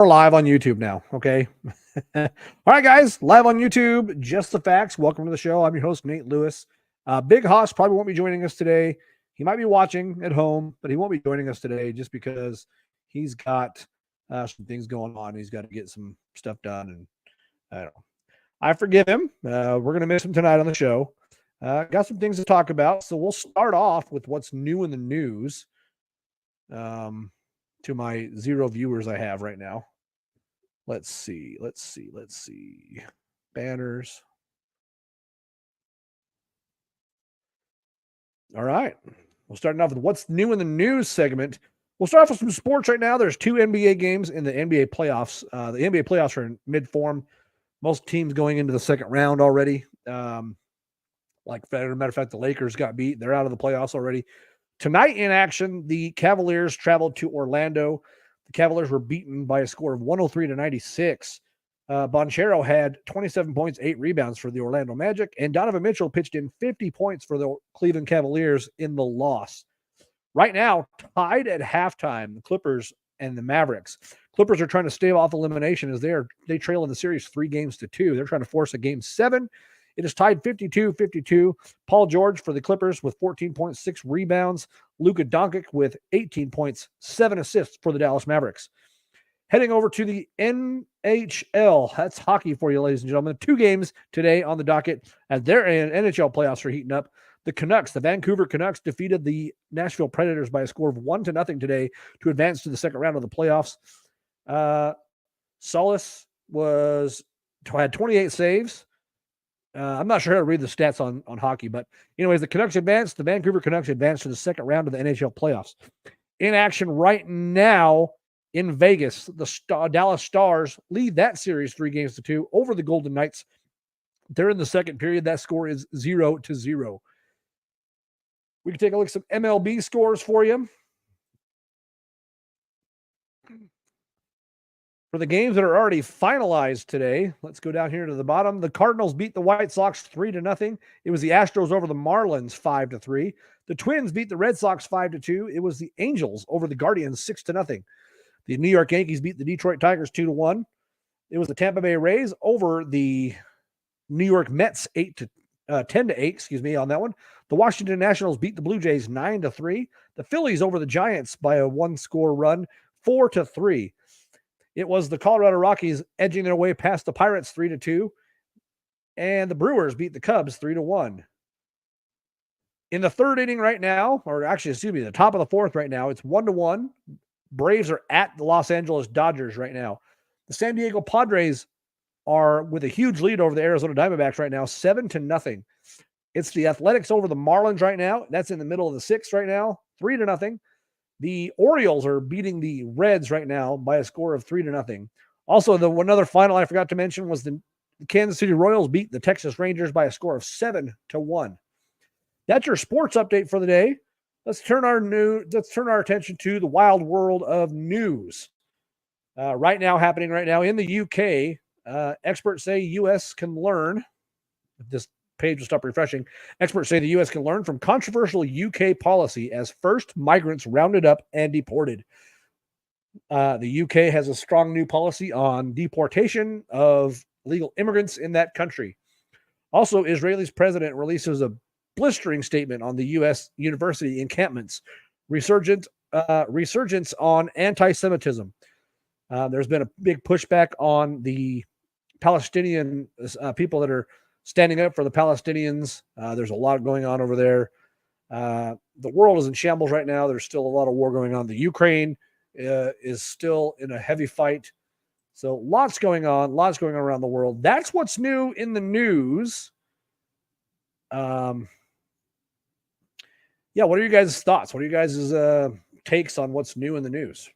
We're live on YouTube now, okay? All right, guys, live on YouTube, Just the Facts. Welcome to the show. I'm your host, Nate Lewis. Big Hoss probably won't be joining us today. He might be watching at home, but he won't be joining us today just because he's got some things going on. He's got to get some stuff done, and I don't know. I forgive him. We're going to miss him tonight on the show. Got some things to talk about, so we'll start off with what's new in the news. To my 0 viewers I have right now. Let's see. Banners. All right. We're starting off with what's new in the news segment. We'll start off with some sports right now. There's 2 NBA games in the NBA playoffs. The NBA playoffs are in mid-form. Most teams going into the second round already. Like, as a matter of fact, the Lakers got beat. They're out of the playoffs already. Tonight in action, the Cavaliers traveled to Orlando. The Cavaliers were beaten by a score of 103-96. Banchero had 27 points, 8 rebounds for the Orlando Magic, and Donovan Mitchell pitched in 50 points for the Cleveland Cavaliers in the loss. Right now, tied at halftime, the Clippers and the Mavericks. Clippers are trying to stave off elimination as they trail in the series 3-2. They're trying to force a game 7. It is tied 52-52. Paul George for the Clippers with 14.6 rebounds. Luka Doncic with 18 points, 7 assists for the Dallas Mavericks. Heading over to the NHL. That's hockey for you, ladies and gentlemen. 2 games today on the docket as their NHL playoffs are heating up. The Vancouver Canucks defeated the Nashville Predators by a score of 1-0 today to advance to the second round of the playoffs. Solis had 28 saves. I'm not sure how to read the stats on hockey, but anyways, the Canucks advanced. The Vancouver Canucks advanced to the second round of the NHL playoffs. In action right now in Vegas, the Dallas Stars lead that series 3-2 over the Golden Knights. They're in the second period. That score is 0-0. We can take a look at some MLB scores for you. For the games that are already finalized today, let's go down here to the bottom. The Cardinals beat the White Sox 3-0. It was the Astros over the Marlins 5-3. The Twins beat the Red Sox 5-2. It was the Angels over the Guardians 6-0. The New York Yankees beat the Detroit Tigers 2-1. It was the Tampa Bay Rays over the New York Mets 10-8, on that one. The Washington Nationals beat the Blue Jays 9-3. The Phillies over the Giants by a 1-score run 4-3. It was the Colorado Rockies edging their way past the Pirates 3-2. And the Brewers beat the Cubs 3-1. In the third inning right now, the top of the fourth right now, it's 1-1. Braves are at the Los Angeles Dodgers right now. The San Diego Padres are with a huge lead over the Arizona Diamondbacks right now, 7-0. It's the Athletics over the Marlins right now. That's in the middle of the sixth right now, 3-0. The Orioles are beating the Reds right now by a score of 3-0. Also, another final I forgot to mention was the Kansas City Royals beat the Texas Rangers by a score of 7-1. That's your sports update for the day. Let's turn our attention to the wild world of news. Happening right now in the UK, experts say U.S. can learn. This page will stop refreshing. Experts say the U.S. can learn from controversial UK policy as first migrants rounded up and deported. The UK has a strong new policy on deportation of illegal immigrants in that country. Also, Israel's president releases a blistering statement on the U.S. university encampments, resurgence on anti-Semitism. There's been a big pushback on the Palestinian people that are standing up for the Palestinians. There's a lot going on over there. The world is in shambles right now. There's still a lot of war going on. The Ukraine is still in a heavy fight. So lots going on around the world. That's what's new in the news. What are you guys' thoughts? What are you guys' takes on what's new in the news?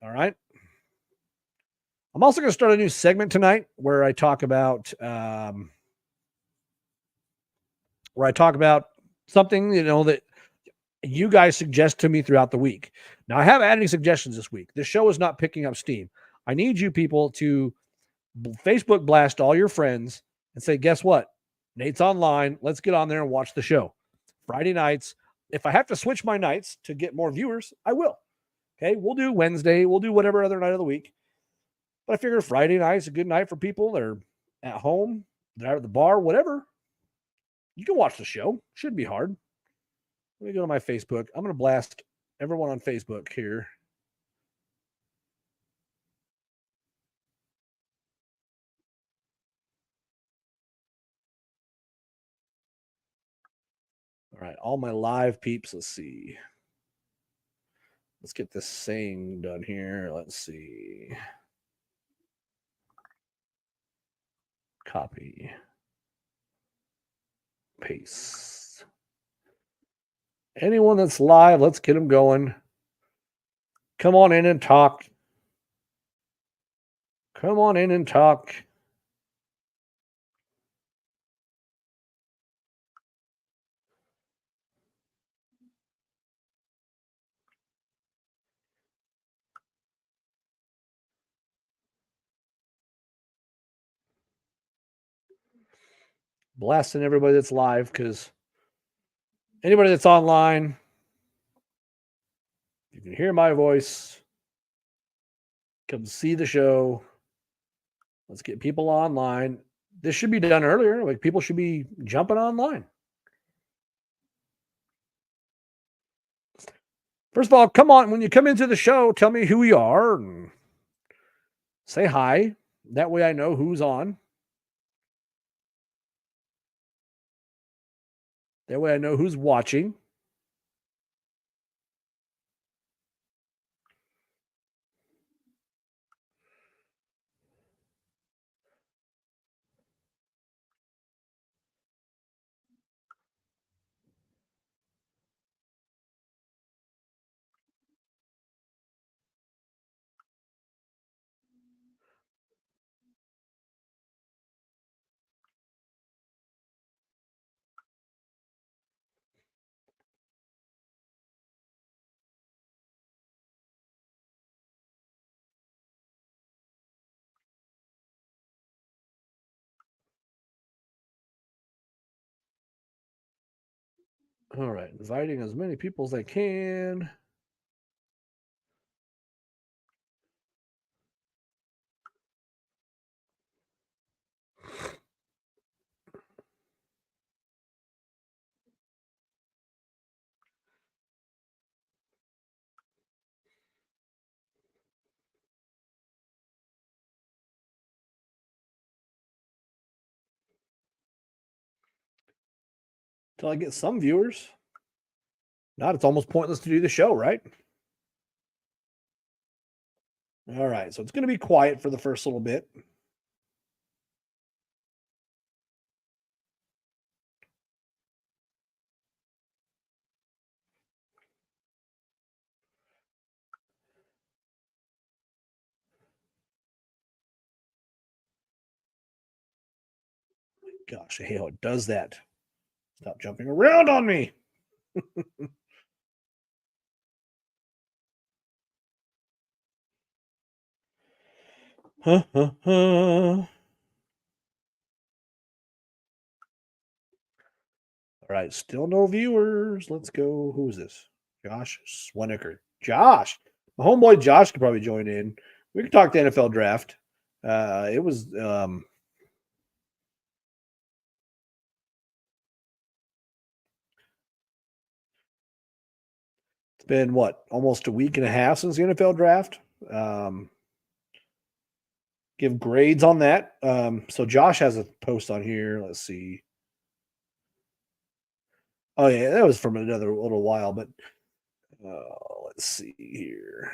All right. I'm also going to start a new segment tonight where I talk about something, that you guys suggest to me throughout the week. Now, I haven't had any suggestions this week. This show is not picking up steam. I need you people to Facebook blast all your friends and say, guess what? Nate's online. Let's get on there and watch the show. Friday nights. If I have to switch my nights to get more viewers, I will. Okay, we'll do Wednesday. We'll do whatever other night of the week. But I figure Friday night's a good night for people. They're at home, they're out at the bar, whatever. You can watch the show. Shouldn't be hard. Let me go to my Facebook. I'm going to blast everyone on Facebook here. All right, all my live peeps. Let's see. Let's get this saying done here. Let's see. Copy. Paste. Anyone that's live, let's get them going. Come on in and talk. Come on in and talk. Blasting everybody that's live because anybody that's online, you can hear my voice. Come see the show. Let's get people online. This should be done earlier. Like people should be jumping online. First of all, come on. When you come into the show, tell me who you are and say hi. That way I know who's on. That way I know who's watching. All right, inviting as many people as I can. Till I get some viewers. Not, it's almost pointless to do the show, right? All right, so it's going to be quiet for the first little bit. Gosh, I hate how it does that. Stop jumping around on me. All right, still no viewers. Let's go. Who's this? Josh Sweniker. Josh, my homeboy Josh could probably join in. We could talk the NFL draft. It was it's been what, almost a week and a half since the NFL draft. Give grades on that. So Josh has a post on here. Let's see. Oh yeah, that was from another little while, but let's see here.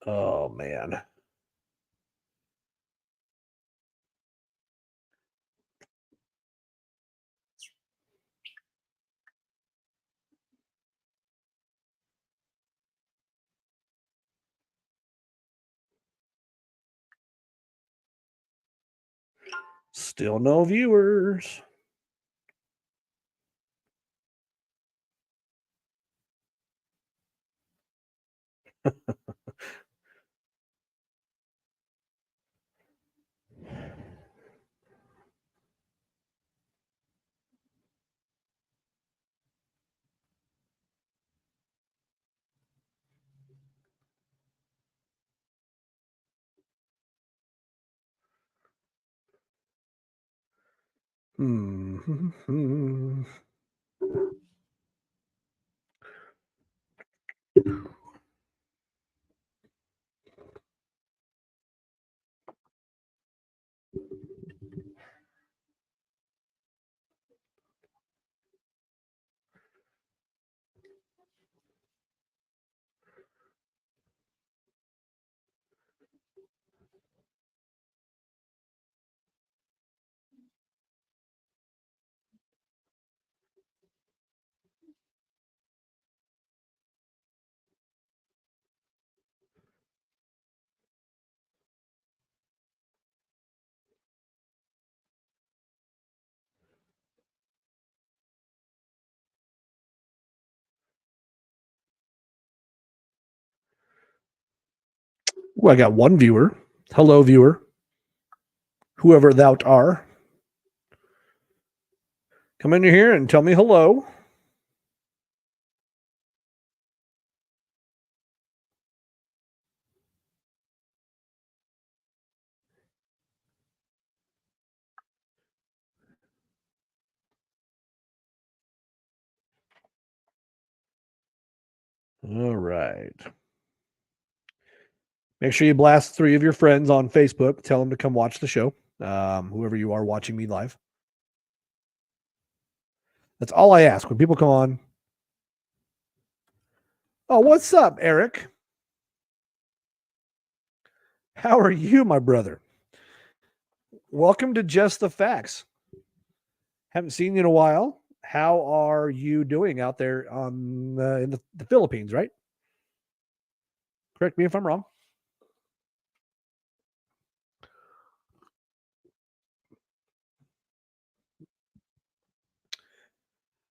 Oh man. Still no viewers. Hmm. Well, I got one viewer. Hello, viewer. Whoever thou art. Come in here and tell me hello. All right. Make sure you blast 3 of your friends on Facebook. Tell them to come watch the show. Whoever you are watching me live. That's all I ask when people come on. Oh, what's up, Eric? How are you, my brother? Welcome to Just the Facts. Haven't seen you in a while. How are you doing out there on in the Philippines? Right? Correct me if I'm wrong.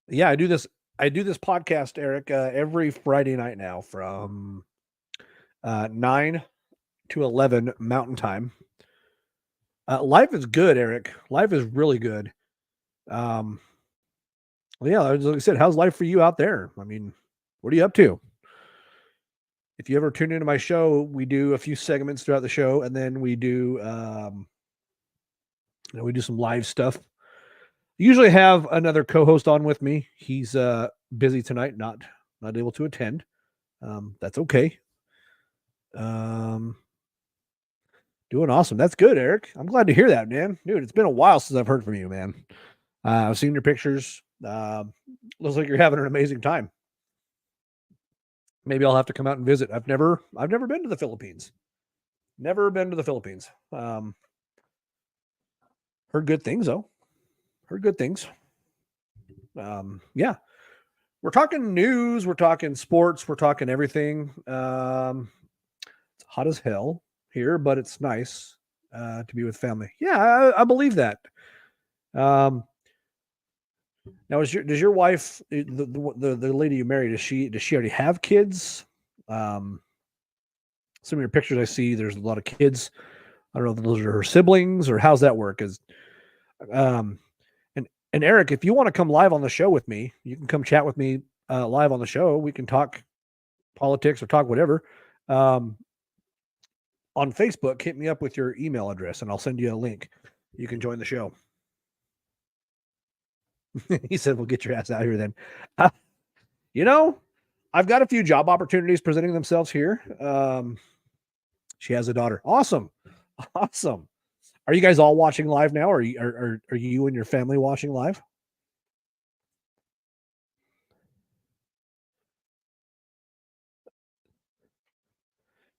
Yeah, I do this. I do this podcast, Eric, every Friday night now from 9 to 11 Mountain Time. Life is good, Eric. Life is really good. Um, well, yeah, like I said, how's life for you out there? I mean, what are you up to? If you ever tune into my show, we do a few segments throughout the show, and then we do some live stuff. Usually have another co-host on with me. He's busy tonight, not able to attend. That's okay. Um, Doing awesome. That's good, Eric. I'm glad to hear that, man. Dude, it's been a while since I've heard from you, man. I've seen your pictures. Looks like you're having an amazing time. Maybe I'll have to come out and visit. I've never been to the Philippines. Never been to the Philippines. Heard good things though. Heard good things. Yeah. We're talking news, we're talking sports, we're talking everything. It's hot as hell here, but it's nice to be with family. Yeah, I believe that. Um, Now, does your wife, the lady you married, does she already have kids? Um, some of your pictures I see, there's a lot of kids. I don't know if those are her siblings or how's that work. Is um, and Eric, if you want to come live on the show with me, you can come chat with me live on the show. We can talk politics or talk whatever. Um, on Facebook, hit me up with your email address and I'll send you a link. You can join the show. He said, "We'll get your ass out here then." Uh, you know, I've got a few job opportunities presenting themselves here. She has a daughter. Awesome, awesome. Are you guys all watching live now? Or are you and your family watching live?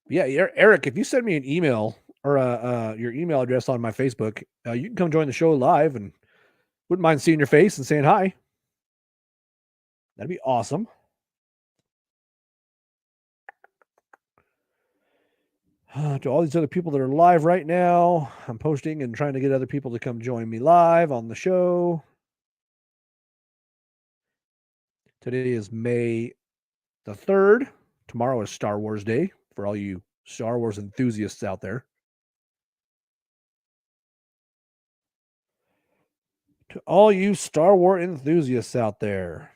Yeah, Eric. If you send me an email or your email address on my Facebook, you can come join the show live, and wouldn't mind seeing your face and saying hi. That'd be awesome. To all these other people that are live right now, I'm posting and trying to get other people to come join me live on the show. Today is May the 3rd, Tomorrow is Star Wars Day for all you Star Wars enthusiasts out there. To all you Star Wars enthusiasts out there.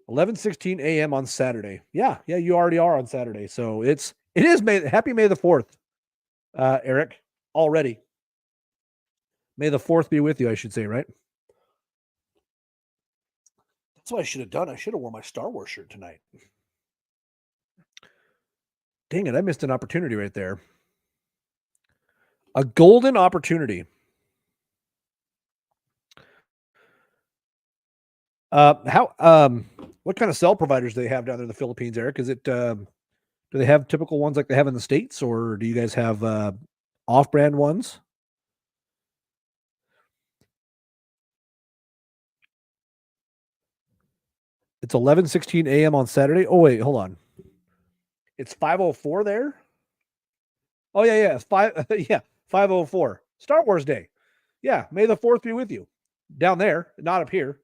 11:16 a.m. on Saturday. Yeah, you already are on Saturday. So it is Happy May the 4th, Eric, already. May the 4th be with you, I should say, right? That's what I should have done. I should have worn my Star Wars shirt tonight. Dang it, I missed an opportunity right there. A golden opportunity. What kind of cell providers do they have down there in the Philippines, Eric? Is it do they have typical ones like they have in the States, or do you guys have off-brand ones? It's 11:16 a.m. on Saturday. Oh wait, hold on. It's 5:04 there. Oh yeah, it's 5:04. Star Wars Day. Yeah, May the 4th be with you. Down there, not up here.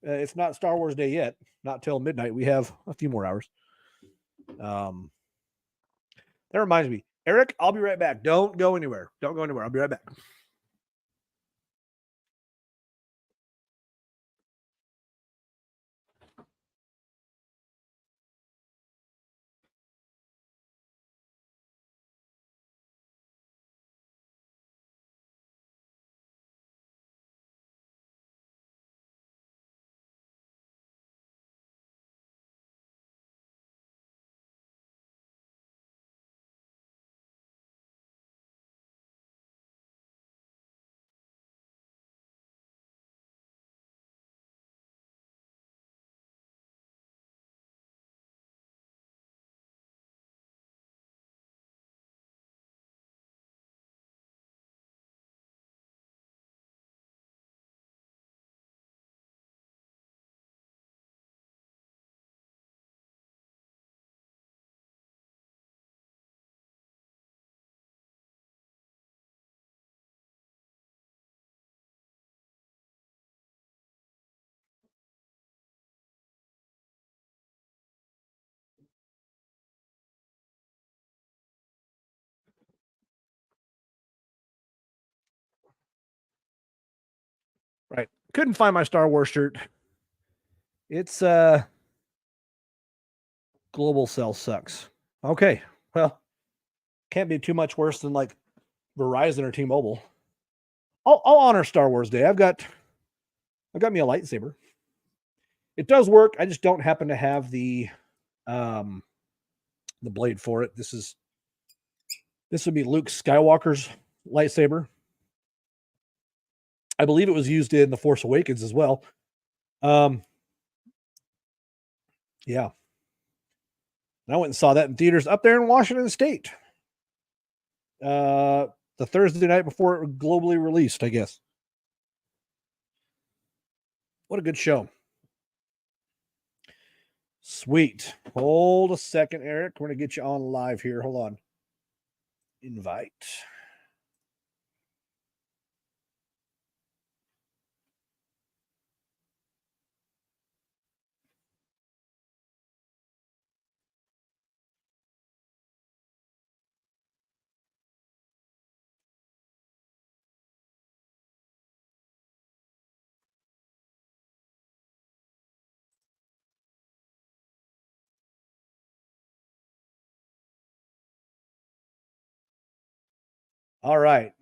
It's not Star Wars Day yet. Not till midnight. We have a few more hours. That reminds me, Eric. I'll be right back. Don't go anywhere. I'll be right back. Right. Couldn't find my Star Wars shirt. It's Global Cell sucks. Okay. Well, can't be too much worse than like Verizon or T-Mobile. I'll honor Star Wars Day. I've got me a lightsaber. It does work. I just don't happen to have the blade for it. This would be Luke Skywalker's lightsaber. I believe it was used in The Force Awakens as well. Yeah. And I went and saw that in theaters up there in Washington State. The Thursday night before it was globally released, I guess. What a good show. Sweet. Hold a second, Eric. We're going to get you on live here. Hold on. Invite. All right.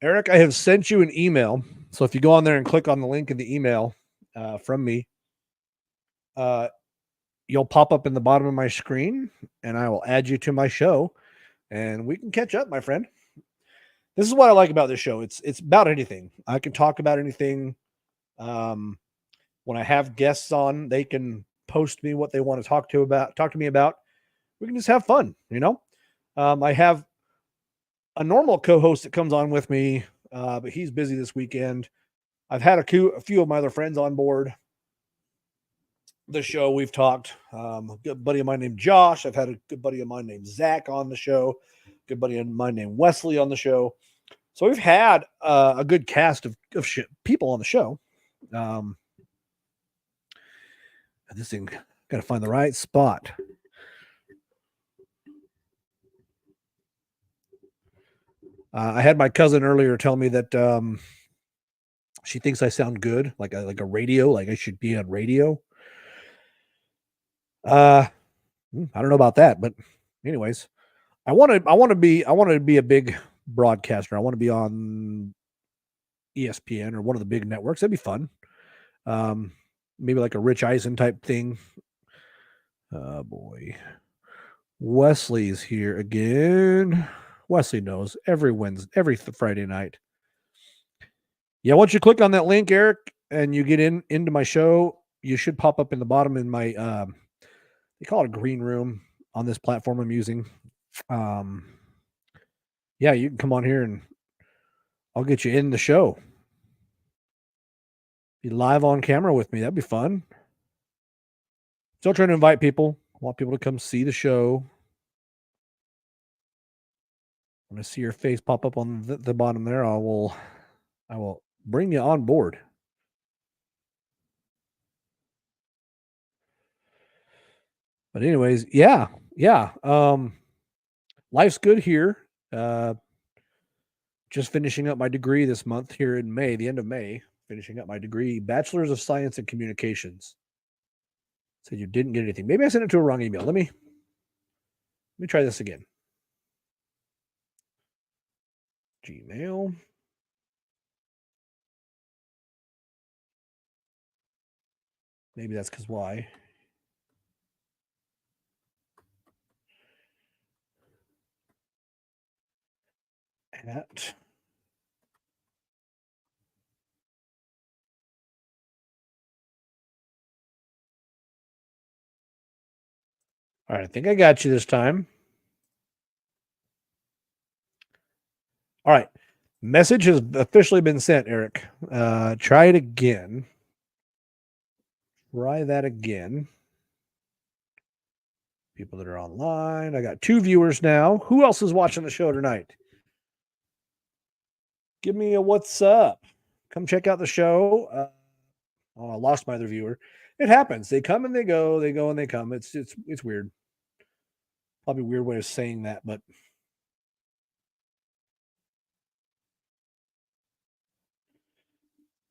Eric, I have sent you an email. So if you go on there and click on the link in the email from me, you'll pop up in the bottom of my screen and I will add you to my show and we can catch up, my friend. This is what I like about this show. It's about anything. I can talk about anything. When I have guests on, they can post me what they want to talk to me about. We can just have fun, you know? I have a normal co-host that comes on with me, but he's busy this weekend. I've had a few of my other friends on board the show. We've talked. A good buddy of mine named Josh. I've had a good buddy of mine named Zach on the show. Good buddy of mine named Wesley on the show. So we've had a good cast of people on the show. This thing, got to find the right spot. I had my cousin earlier tell me that she thinks I sound good, like a radio, like I should be on radio. I don't know about that, but anyways, I want to be a big broadcaster. I want to be on ESPN or one of the big networks. That'd be fun. Maybe like a Rich Eisen type thing. Oh boy. Wesley's here again. Wesley knows every Friday night. Yeah, once you click on that link, Eric, and you get into my show, you should pop up in the bottom in my they call it a green room on this platform I'm using. Yeah, you can come on here and I'll get you in the show. Be live on camera with me. That'd be fun. Still trying to invite people. I want people to come see the show. When I see your face pop up on the bottom there, I will bring you on board. But anyways, yeah. Life's good here. Just finishing up my degree this month here in May, the end of May, finishing up my degree, Bachelor's of Science in Communications. Said you didn't get anything. Maybe I sent it to a wrong email. Let me try this again. Gmail. Maybe that's because why. At all right, I think I got you this time. All right. Message has officially been sent, Eric. Try it again. Try that again. People that are online. I got 2 viewers now. Who else is watching the show tonight? Give me a what's up. Come check out the show. I lost my other viewer. It happens. They come and they go. They go and they come. It's weird. Probably a weird way of saying that, but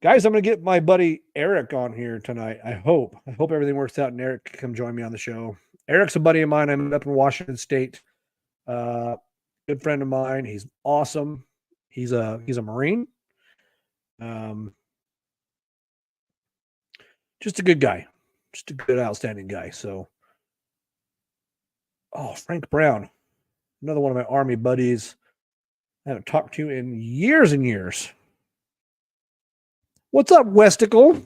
guys, I'm going to get my buddy Eric on here tonight. I hope everything works out and Eric can come join me on the show. Eric's a buddy of mine. I'm up in Washington State. Good friend of mine. He's awesome. He's a Marine. Just a good guy. Just a good, outstanding guy. So, Frank Brown, another one of my Army buddies I haven't talked to in years and years. What's up, Westicle?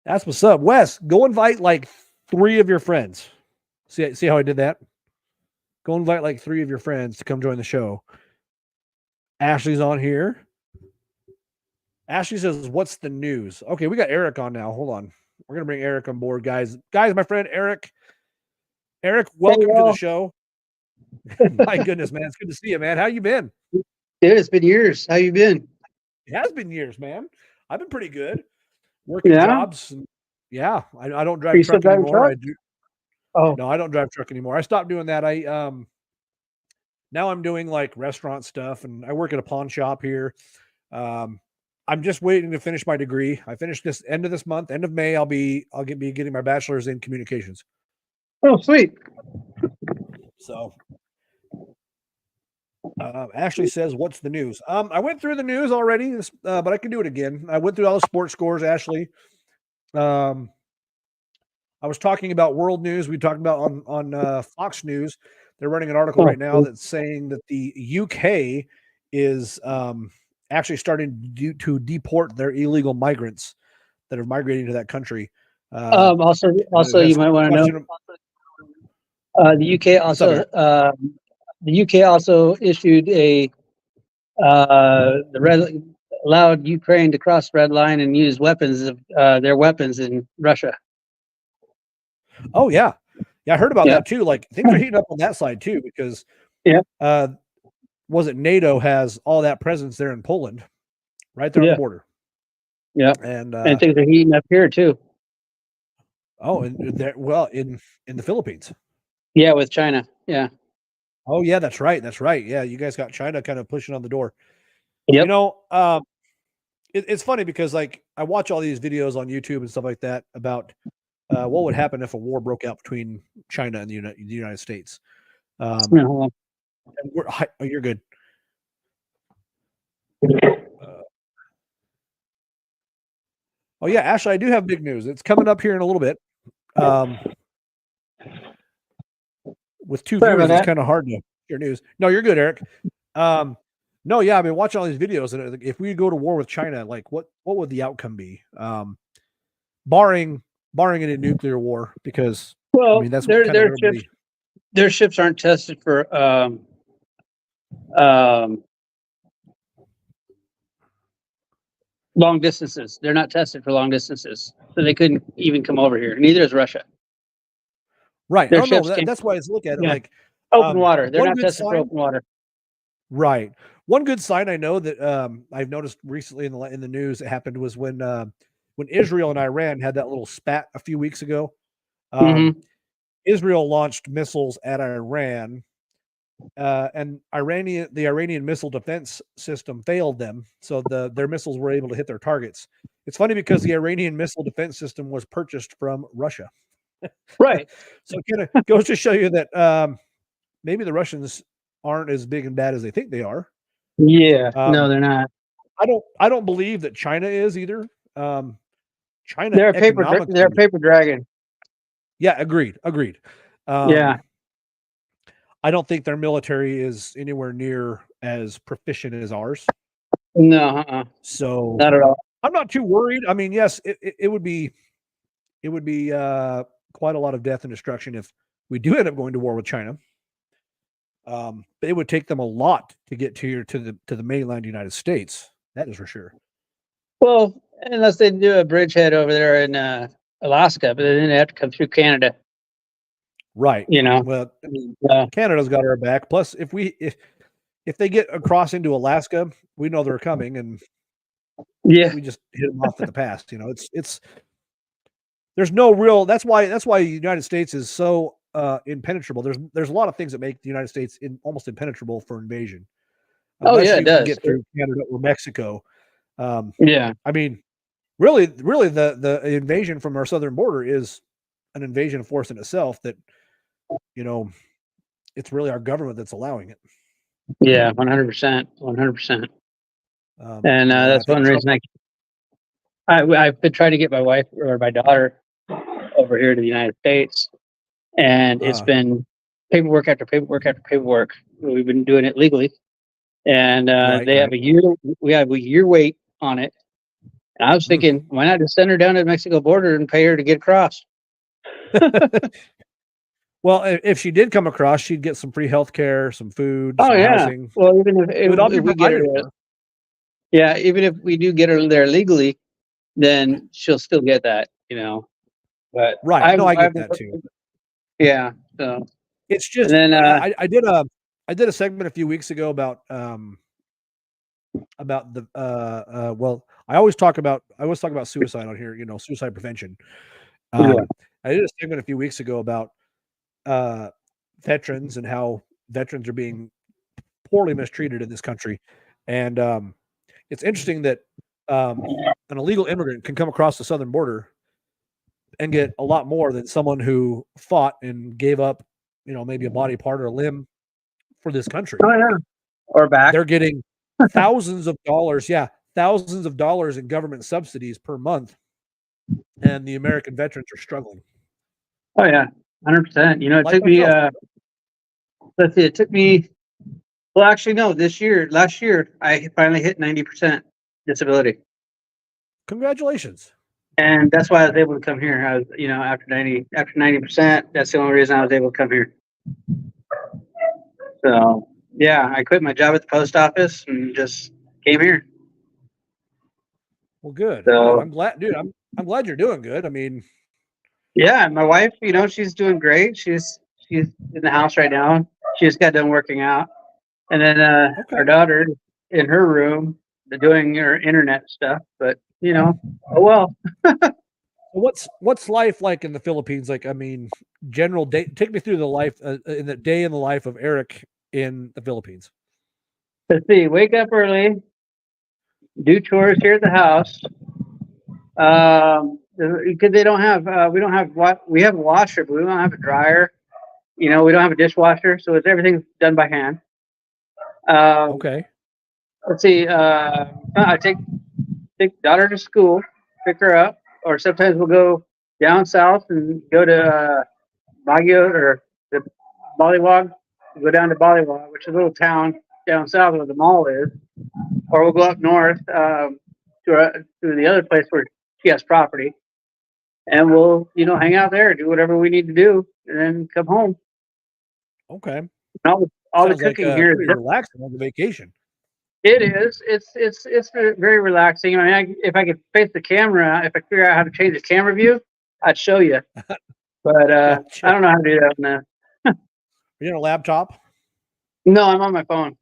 That's what's up. Wes, go invite like 3 of your friends. See how I did that? Go invite like 3 of your friends to come join the show. Ashley's on here. Ashley says, what's the news? Okay, we got Eric on now. Hold on. We're going to bring Eric on board, guys. Guys, my friend Eric. Eric, welcome to the show. My goodness, man. It's good to see you, man. How you been? Yeah, it's been years. How you been? It has been years, man. I've been pretty good. Working jobs. Yeah, I don't drive truck anymore. No, I don't drive truck anymore. I stopped doing that. Now I'm doing like restaurant stuff, and I work at a pawn shop here. I'm just waiting to finish my degree. I finished this end of this month, end of May. I'll be getting my bachelor's in communications. Oh, sweet. So, Ashley says, "What's the news?" I went through the news already, but I can do it again. I went through all the sports scores, Ashley. I was talking about world news. We talked about on Fox News. They're running an article right now that's saying that the UK is actually starting to deport their illegal migrants that are migrating to that country. Also, you might want to know the UK also issued allowed Ukraine to cross red line and use their weapons in Russia. Oh yeah, I heard about that too. Like things are heating up on that side too because was it NATO has all that presence there in Poland, right there on the border. Yeah. And And things are heating up here too. and there, well, in the Philippines. Yeah, with China. Yeah. Oh yeah, that's right. That's right. Yeah, you guys got China kind of pushing on the door. Yep. You know, it's funny because like I watch all these videos on YouTube and stuff like that about what would happen if a war broke out between China and the United States. Yeah, hold on. Oh, you're good. Oh yeah, Ashley, I do have big news. It's coming up here in a little bit. With two Sorry about viewers, it's that. kind of hard to hear news. No, you're good, Eric. No, yeah, I've been watching all these videos, and if we go to war with China, like what would the outcome be? Barring any nuclear war, because Well, I mean that's what kind of everybody. Their ships aren't tested for long distances. They're not tested for long distances, so they couldn't even come over here. Neither is Russia. Right. Their No, no, ships that's why I look at it Yeah. like open water. They're one not good tested for sign. open water. Right. One good sign I know that I've noticed recently in the news that happened was when Israel and Iran had that little spat a few weeks ago. Israel launched missiles at Iran, and the Iranian missile defense system failed them, so their missiles were able to hit their targets. It's funny because the Iranian missile defense system was purchased from Russia. Right. So it kind of goes to show you that maybe the Russians aren't as big and bad as they think they are. Yeah. No, they're not. I don't believe that China is either. China, They're a paper dragon. Yeah, agreed. Yeah. I don't think their military is anywhere near as proficient as ours. No, So not at all. I'm not too worried. I mean, yes, it would be quite a lot of death and destruction if we do end up going to war with China. But it would take them a lot to get to the mainland United States. That is for sure. Well, unless they do a bridgehead over there in Alaska, but then they have to come through Canada. Right. You know. Well, I mean, Canada's got our back. Plus, if they get across into Alaska, we know they're coming, and we just hit them off at the pass. You know, it's there's no real. That's why the United States is so impenetrable. There's a lot of things that make the United States almost impenetrable for invasion. Unless it does. Can get through Canada or Mexico. Yeah. I mean, really, the invasion from our southern border is an invasion force in itself. That, you know, it's really our government that's allowing it. Yeah, 100%, 100%. And that's one reason I've been trying to get my wife or my daughter over here to the United States, and it's been paperwork after paperwork after paperwork. We've been doing it legally, and they have a year. We have a year wait on it. And I was thinking, why not just send her down to the Mexico border and pay her to get across? Well, if she did come across, she'd get some free health care, some food, some housing. Well, even if we get her, even if we do get her there legally, then she'll still get that, you know. But right, I get that too. Yeah, so it's just. And then I did a segment a few weeks ago about the well, I always talk about suicide on here, you know, suicide prevention. I did a segment a few weeks ago about veterans and how veterans are being poorly mistreated in this country. And it's interesting that an illegal immigrant can come across the southern border and get a lot more than someone who fought and gave up, you know, maybe a body part or a limb for this country. Oh yeah. Or back. They're getting thousands of dollars in government subsidies per month, and the American veterans are struggling. Oh yeah, 100%. You know, it took me. Let's see, it took me. Well, actually, no. Last year, I finally hit 90% disability. Congratulations! And that's why I was able to come here. I was, you know, after 90%. That's the only reason I was able to come here. So yeah, I quit my job at the post office and just came here. Well, good. So, I'm glad, dude. I'm glad you're doing good. I mean, yeah, my wife, you know, she's doing great. She's in the house right now. She just got done working out, and then our daughter in her room doing your internet stuff, but oh well. What's life like in the Philippines? Like, I mean, general day. Take me through the life in the day in the life of Eric in the Philippines. Let's see. Wake up early, do chores here at the house. Because they don't have, we don't have what we have a washer, but we don't have a dryer. We don't have a dishwasher, so it's everything's done by hand. Okay. Let's see. I take daughter to school, pick her up, or sometimes we'll go down south and go to Baguio or the Baliwag. We'll go down to Baliwag, which is a little town down south where the mall is, or we'll go up north to the other place where she has property, and we'll hang out there, do whatever we need to do, and then come home. Okay. And all the cooking like, here is relaxing on the vacation. It is. It's very relaxing. I mean, if I could face the camera, if I figure out how to change the camera view, I'd show you. But gotcha. I don't know how to do that on Are you on a laptop? No, I'm on my phone.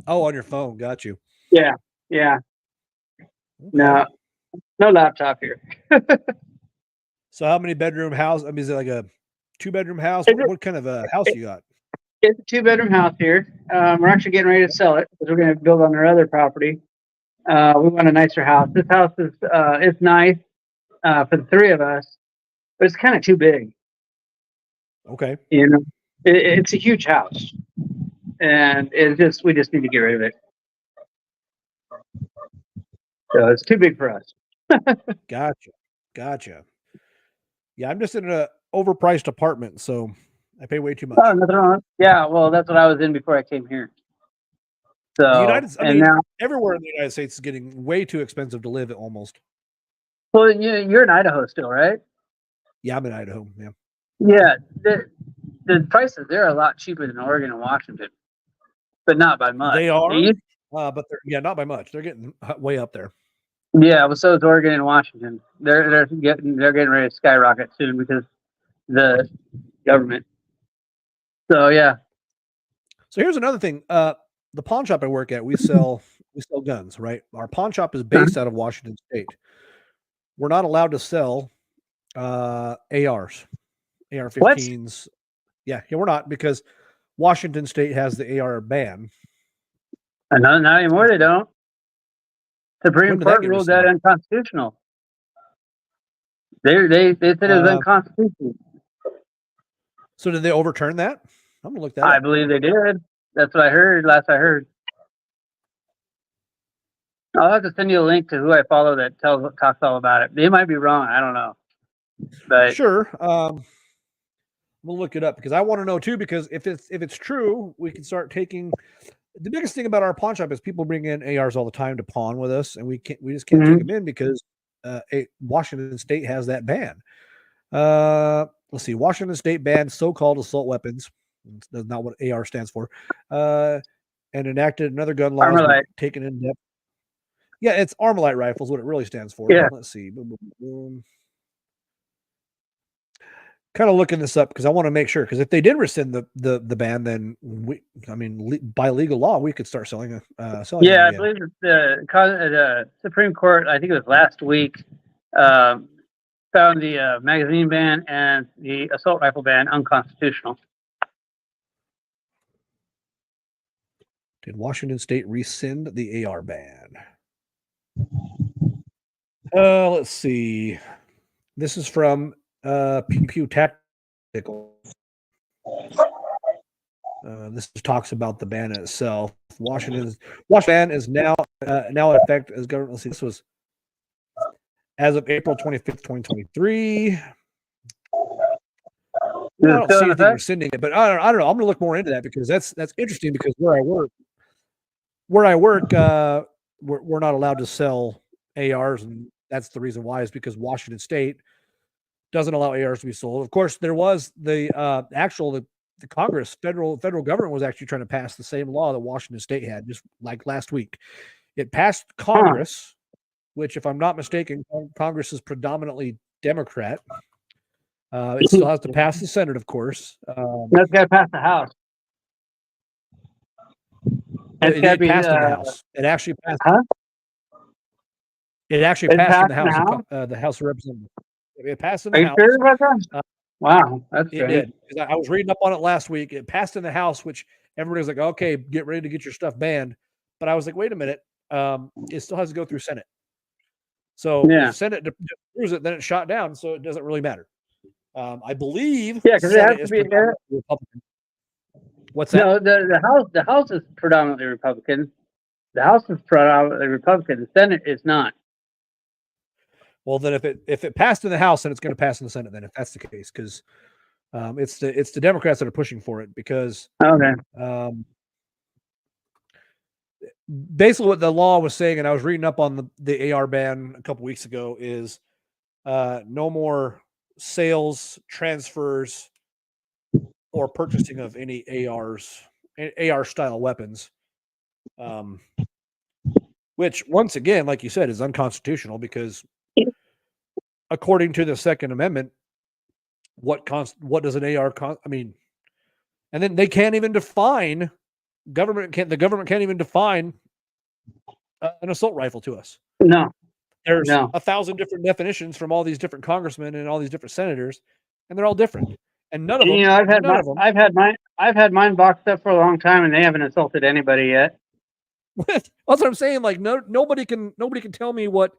Oh, on your phone. Got you. Yeah. Okay. No laptop here. So how many bedroom house? I mean, is it like a 2-bedroom house? What kind of a house you got? It's a 2-bedroom house here. We're actually getting ready to sell it because we're going to build on our other property. We want a nicer house. This house is it's nice for the 3 of us, but it's kind of too big. Okay. It's a huge house, and we just need to get rid of it. So it's too big for us. Gotcha. Yeah, I'm just in an overpriced apartment, so I pay way too much. Oh, nothing wrong. Yeah, well, that's what I was in before I came here. So, now everywhere in the United States is getting way too expensive to live. Almost. Well, you're in Idaho still, right? Yeah, I'm in Idaho. Yeah. Yeah, the prices there are a lot cheaper than Oregon and Washington, but not by much. They are, but they're not by much. They're getting way up there. Yeah, well, so is Oregon and Washington. They're getting ready to skyrocket soon because the government. So yeah. So here's another thing. The pawn shop I work at, we sell guns, right? Our pawn shop is based out of Washington State. We're not allowed to sell ARs, AR-15s. Yeah, we're not, because Washington State has the AR ban. And not anymore. They don't. Supreme Court ruled that unconstitutional. They said it was unconstitutional. So did they overturn that? I'm gonna look that up. I believe they did. That's what I heard. Last I heard. I'll have to send you a link to who I follow that talks all about it. They might be wrong. I don't know. But sure. We'll look it up because I want to know too. Because if it's true, we can start taking. The biggest thing about our pawn shop is people bring in ARs all the time to pawn with us, and we just can't take them in because Washington State has that ban. Let's see. Washington State banned so-called assault weapons. That's not what AR stands for. And enacted another gun law taken in depth. Yeah, it's Armalite rifles, what it really stands for. Yeah. Let's see. Boom, boom, boom. Kind of looking this up because I want to make sure. Because if they did rescind the ban, then by legal law, we could start selling. Yeah, I believe the Supreme Court. I think it was last week. Found the magazine ban and the assault rifle ban unconstitutional. Did Washington State rescind the AR ban? Let's see. This is from Pew Tactical. This talks about the ban itself. Washington ban is now in effect as government. Let's see, this was as of April 25th, 2023. I don't see anything rescinding it, but I don't know. I'm going to look more into that because that's interesting because where I work, we're not allowed to sell ARs, and that's the reason why is because Washington State doesn't allow ARs to be sold. Of course, there was the Congress, federal government was actually trying to pass the same law that Washington State had just like last week. It passed Congress, which, if I'm not mistaken, Congress is predominantly Democrat. It still has to pass the Senate, of course. That's got to pass the House. It passed in the House. It actually passed. It actually passed in the House of Representatives. It passed in the House. Are you sure about that? Wow, that's it did. I was reading up on it last week. It passed in the House, which everybody was like, "Okay, get ready to get your stuff banned." But I was like, "Wait a minute, it still has to go through Senate." So if Senate approves it, then it's shot down. So it doesn't really matter. I believe. Yeah, because it has to be Republican. What's that? No, the House is predominantly Republican. The House is predominantly Republican. The Senate is not. Well, then if it passed in the House, then it's going to pass in the Senate. Then, if that's the case, because it's the Democrats that are pushing for it. Because basically, what the law was saying, and I was reading up on the AR ban a couple weeks ago, is no more sales, transfers, or purchasing of any AR style weapons. Which, once again, like you said, is unconstitutional because, according to the Second Amendment, what does an AR? And then they can't even define. The government can't even define an assault rifle to us. No, there's 1,000 different definitions from all these different congressmen and all these different senators, and they're all different. And none of them. I've had mine boxed up for a long time, and they haven't assaulted anybody yet. That's what I'm saying. Like nobody can tell me what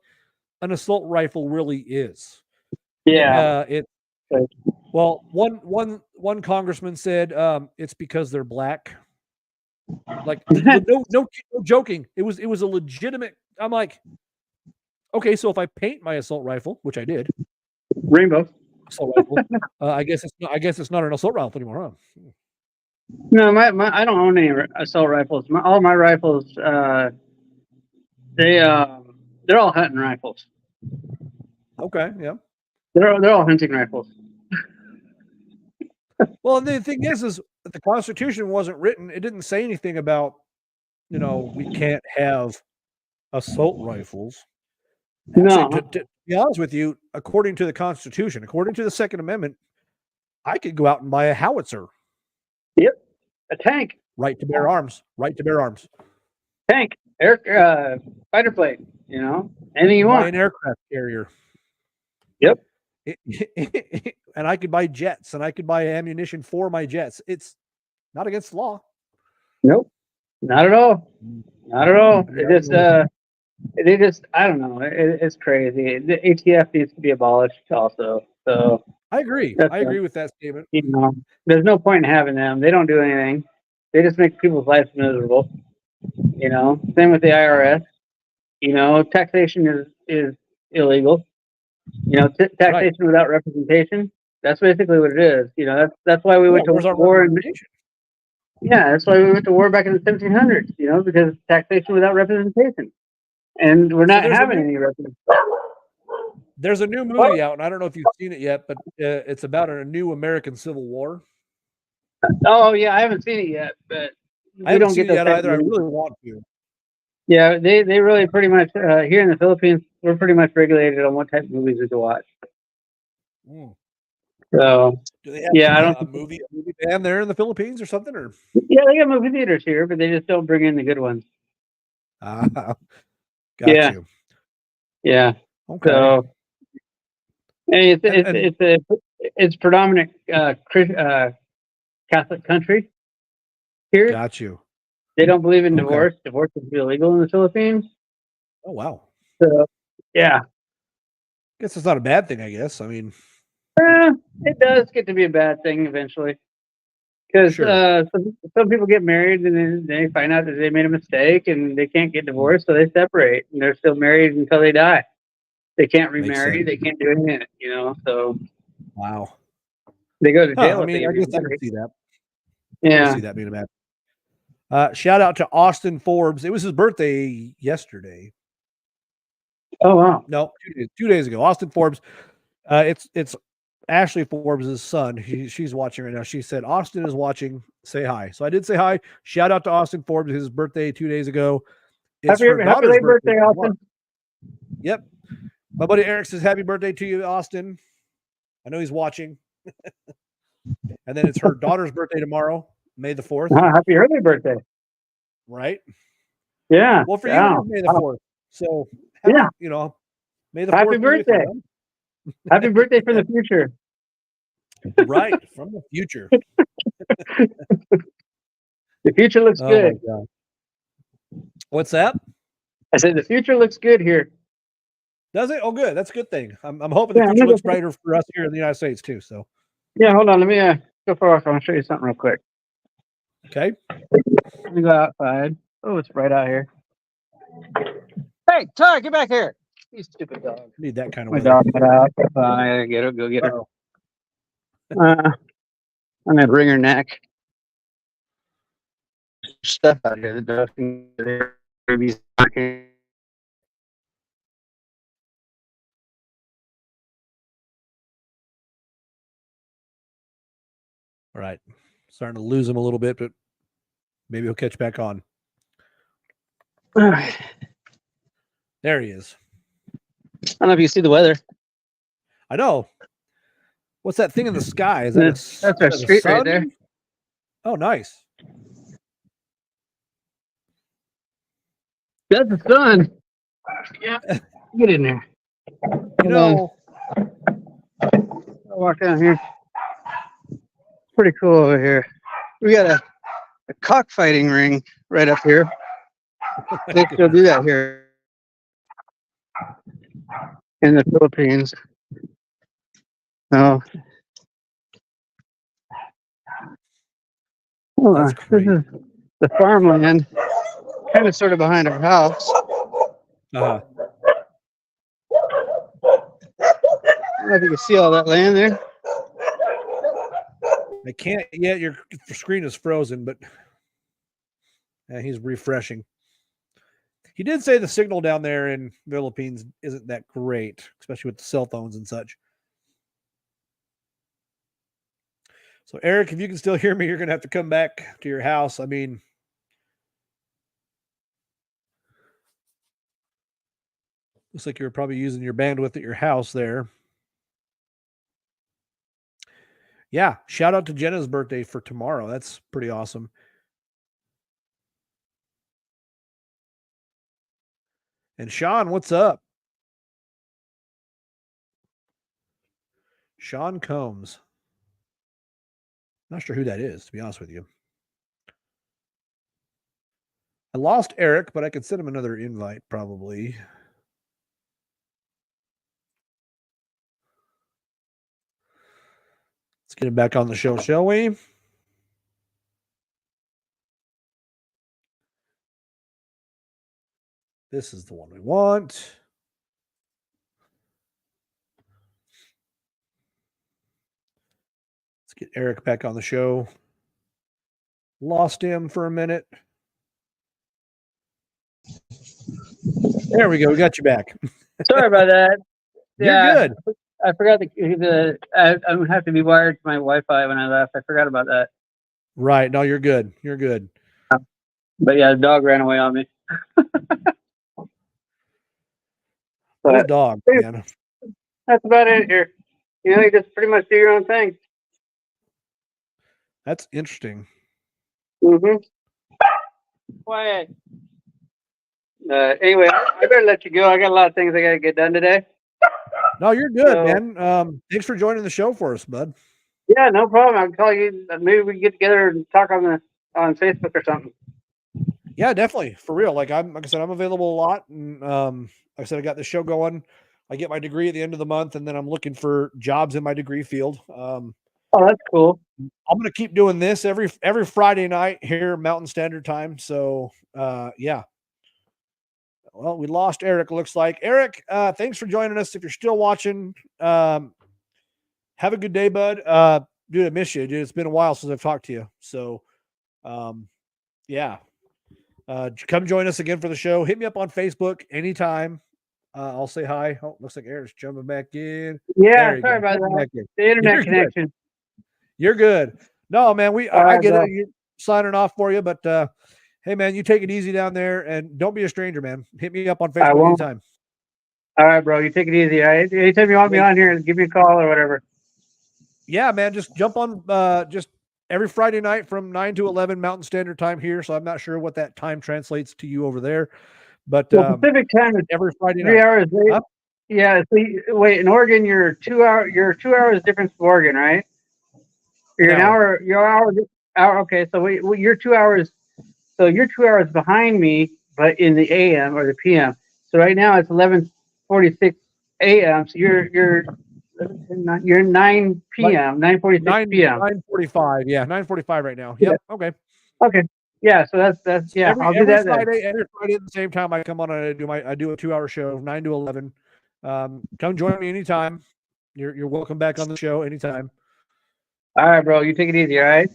an assault rifle really is. Yeah. One congressman said it's because they're black. Like no joking. It was a legitimate. I'm like, okay, so if I paint my assault rifle, which I did, rainbow assault rifle, I guess it's not an assault rifle anymore, huh? No, I don't own any assault rifles. All my rifles, they're all hunting rifles. Okay, yeah. They're all hunting rifles. Well, the thing is the Constitution wasn't written. It didn't say anything about, we can't have assault rifles. No. Actually, to be honest with you, according to the Constitution, according to the Second Amendment, I could go out and buy a howitzer. Yep. A tank. Right to bear arms. Tank. Air fighter plane. Anything you want. Buy an aircraft carrier. Yep. And I could buy jets, and I could buy ammunition for my jets. It's not against the law. Nope. Not at all. Not at all. They just I don't know. It's crazy. The ATF needs to be abolished also. So I agree. I agree with that statement. There's no point in having them. They don't do anything. They just make people's lives miserable. Same with the IRS. Taxation is illegal. Taxation without representation. That's basically what it is. That's why we went to war. That's why we went to war back in the 1700s. Because taxation without representation, and we're not having any representation. There's a new movie out, and I don't know if you've seen it yet, but it's about a new American Civil War. Oh yeah, I haven't seen it yet, but I don't get it yet either. I really want to. Yeah, they really pretty much here in the Philippines, we're pretty much regulated on what type of movies we can watch. So do they have a movie ban there in the Philippines or something? Or yeah, they got movie theaters here, but they just don't bring in the good ones. Got you. Yeah. Okay. So it's predominant Catholic country here. Got you. They don't believe in divorce. Divorce is illegal in the Philippines. Oh wow. So yeah. Guess it's not a bad thing, I guess. I mean, it does get to be a bad thing eventually, because some people get married and then they find out that they made a mistake and they can't get divorced, so they separate and they're still married until they die. They can't remarry. They can't do anything, So wow, they go to jail. I mean, I guess I can see that. Yeah, I can see that being a bad. Shout out to Austin Forbes. It was his birthday yesterday. Oh wow! No, 2 days ago. Austin Forbes. It's Ashley Forbes' son. She's watching right now. She said, Austin is watching. Say hi. So I did say hi. Shout out to Austin Forbes. His birthday 2 days ago. Happy late birthday, Austin. Yep. My buddy Eric says, happy birthday to you, Austin. I know he's watching. And then it's her daughter's birthday tomorrow, May the 4th. Happy early birthday. Right? Yeah. Well, for you, it's May the 4th. So, happy, May the Happy 4th be with you, birthday. man. Happy birthday from the future. Right, from the future. The future looks Oh good. my God. What's that? I said the future looks good here. Does it? Oh, good. That's a good thing. I'm hoping the Yeah, future looks brighter for us here in the United States too. So, yeah, hold on. Let me go for a walk. I want to show you something real quick. okay. Let me go outside. Oh, it's bright out here. Hey, Ty, get back here. You stupid dog. Need that kind of My weather. dog got out. I gotta get her. Go get her. On that ringer neck. Stuff out here. The dog can get there. Baby's barking. All right. Starting to lose him a little bit, but maybe he'll catch back on. There he is. I don't know if you see the weather. I know. What's that thing in the sky? Is that That's our street right there. Oh, nice. That's the sun. Yeah. Get in there. You know, I'll walk down here. Pretty cool over here. We got a cockfighting ring right up here. They still do that here in the Philippines. Oh, That's this great. is the farmland, kind of sort of behind our house. Uh-huh. I don't know if you can see all that land there. I can't yet. Your screen is frozen, but he's refreshing. He did say the signal down there in the Philippines isn't that great, especially with the cell phones and such. So, Eric, if you can still hear me, you're going to have to come back to your house. I mean, looks like you're probably using your bandwidth at your house there. Yeah, shout out to Jenna's birthday for tomorrow. That's pretty awesome. And Sean, what's up? Sean Combs. Not sure who that is, to be honest with you. I lost Eric, but I could send him another invite probably. Let's get him back on the show, shall we? This is the one we want. Let's get Eric back on the show. Lost him for a minute. There we go. We got you back. Sorry about that. You're good. I forgot I'm gonna have to be wired to my Wi-Fi when I left. I forgot about that. Right. No, you're good. You're good. But yeah, the dog ran away on me. Those dogs, man. That's about it here. You know, you just pretty much do your own thing. That's interesting. Mm-hmm. Quiet. Anyway, I better let you go. I got a lot of things I got to get done today. No, you're good, man. Thanks for joining the show for us, bud. Yeah, no problem. I'll call you. Maybe we can get together and talk on Facebook or something. Yeah, definitely. For real. Like I said, I'm available a lot. And like I said, I got the show going. I get my degree at the end of the month, and then I'm looking for jobs in my degree field. Oh, that's cool. I'm going to keep doing this every Friday night here, Mountain Standard Time. So, yeah. Well, we lost Eric, looks like. Eric, thanks for joining us. If you're still watching, have a good day, bud. Dude, I miss you, dude. It's been a while since I've talked to you. So, yeah. Come join us again for the show. Hit me up on Facebook anytime. I'll say hi. Oh, looks like Eric's jumping back in. Yeah, sorry about that. The internet connection. You're good. No, man, I get it. You're signing off for you, but hey, man, you take it easy down there, and don't be a stranger, man. Hit me up on Facebook anytime. All right, bro. You take it easy. All right? Anytime you want me on here, give me a call or whatever. Yeah, man. Just jump on just every Friday night from 9 to 11 Mountain Standard Time here. So I'm not sure what that time translates to you over there. But Pacific time is every Friday night. 3 hours late. Yeah. So wait, in Oregon, you're 2 hours difference to Oregon, right? You're an hour. Okay. So you're 2 hours. So you're 2 hours behind me, but in the AM or the PM. So right now it's 11:46 AM. So you're 9 PM, 9:46 PM. 9:45. Yeah, 9:45 right now. Yeah. Yep. Okay. Okay. Yeah. So that's yeah. I'll do that then. Every Friday at the same time I come on and I do a 2-hour show, 9 to 11. Come join me anytime. You're welcome back on the show anytime. All right, bro. You take it easy. All right.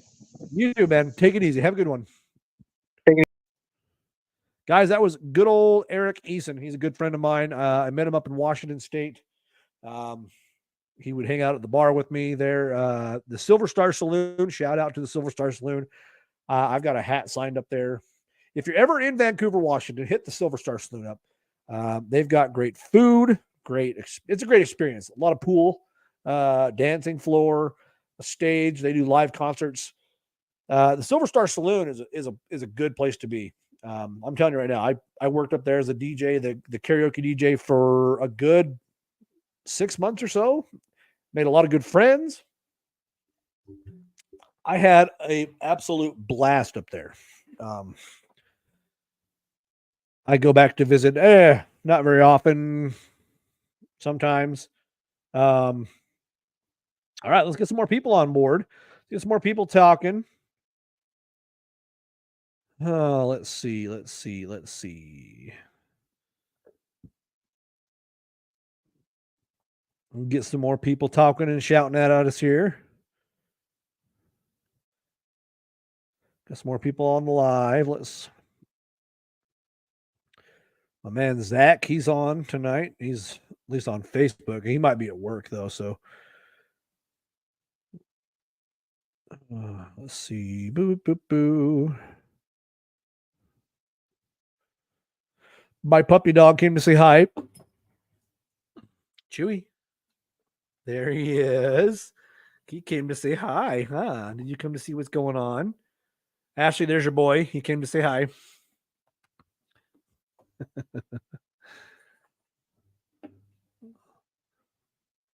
You too, man. Take it easy. Have a good one. Take it. Guys, that was good old Eric Eason. He's a good friend of mine. I met him up in Washington State. He would hang out at the bar with me there. The Silver Star Saloon. Shout out to the Silver Star Saloon. I've got a hat signed up there. If you're ever in Vancouver, Washington, hit the Silver Star Saloon up. They've got great food. It's a great experience. A lot of pool, dancing floor, a stage. They do live concerts. The Silver Star Saloon is a good place to be. I'm telling you right now, I worked up there as a DJ, the karaoke DJ for a good 6 months or so. Made a lot of good friends. I had a absolute blast up there. I go back to visit, not very often, sometimes. All right, let's get some more people on board. Get some more people talking. Let's see. Get some more people talking and shouting at us here. Got some more people on the live. My man Zach, he's on tonight. He's at least on Facebook. He might be at work though, so let's see. Boo boo boo. My puppy dog came to say hi. Chewy. There he is. He came to say hi, huh? Did you come to see what's going on? Ashley, there's your boy. He came to say hi.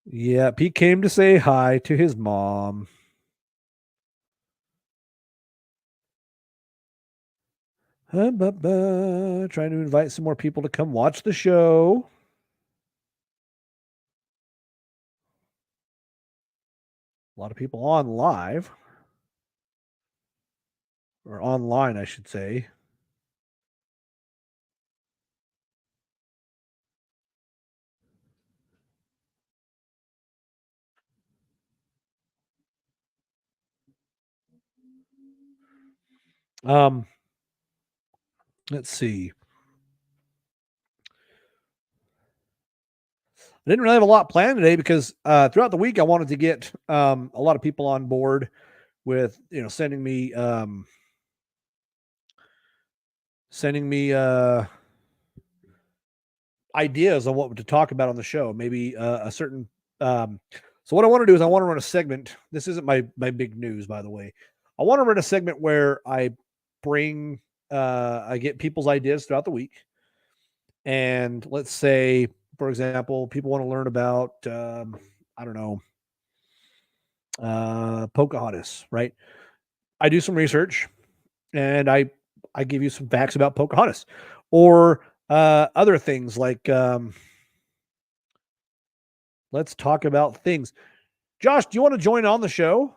Yep, he came to say hi to his mom. Trying to invite some more people to come watch the show. A lot of people on live. Or online, I should say. Let's see. I didn't really have a lot planned today because throughout the week I wanted to get a lot of people on board with sending me ideas on what to talk about on the show. Maybe a certain. So what I want to do is I want to run a segment. This isn't my big news, by the way. I want to run a segment where I get people's ideas throughout the week. And let's say, for example, people want to learn about, I don't know, Pocahontas, right? I do some research and I give you some facts about Pocahontas or other things like, let's talk about things. Josh, do you want to join on the show?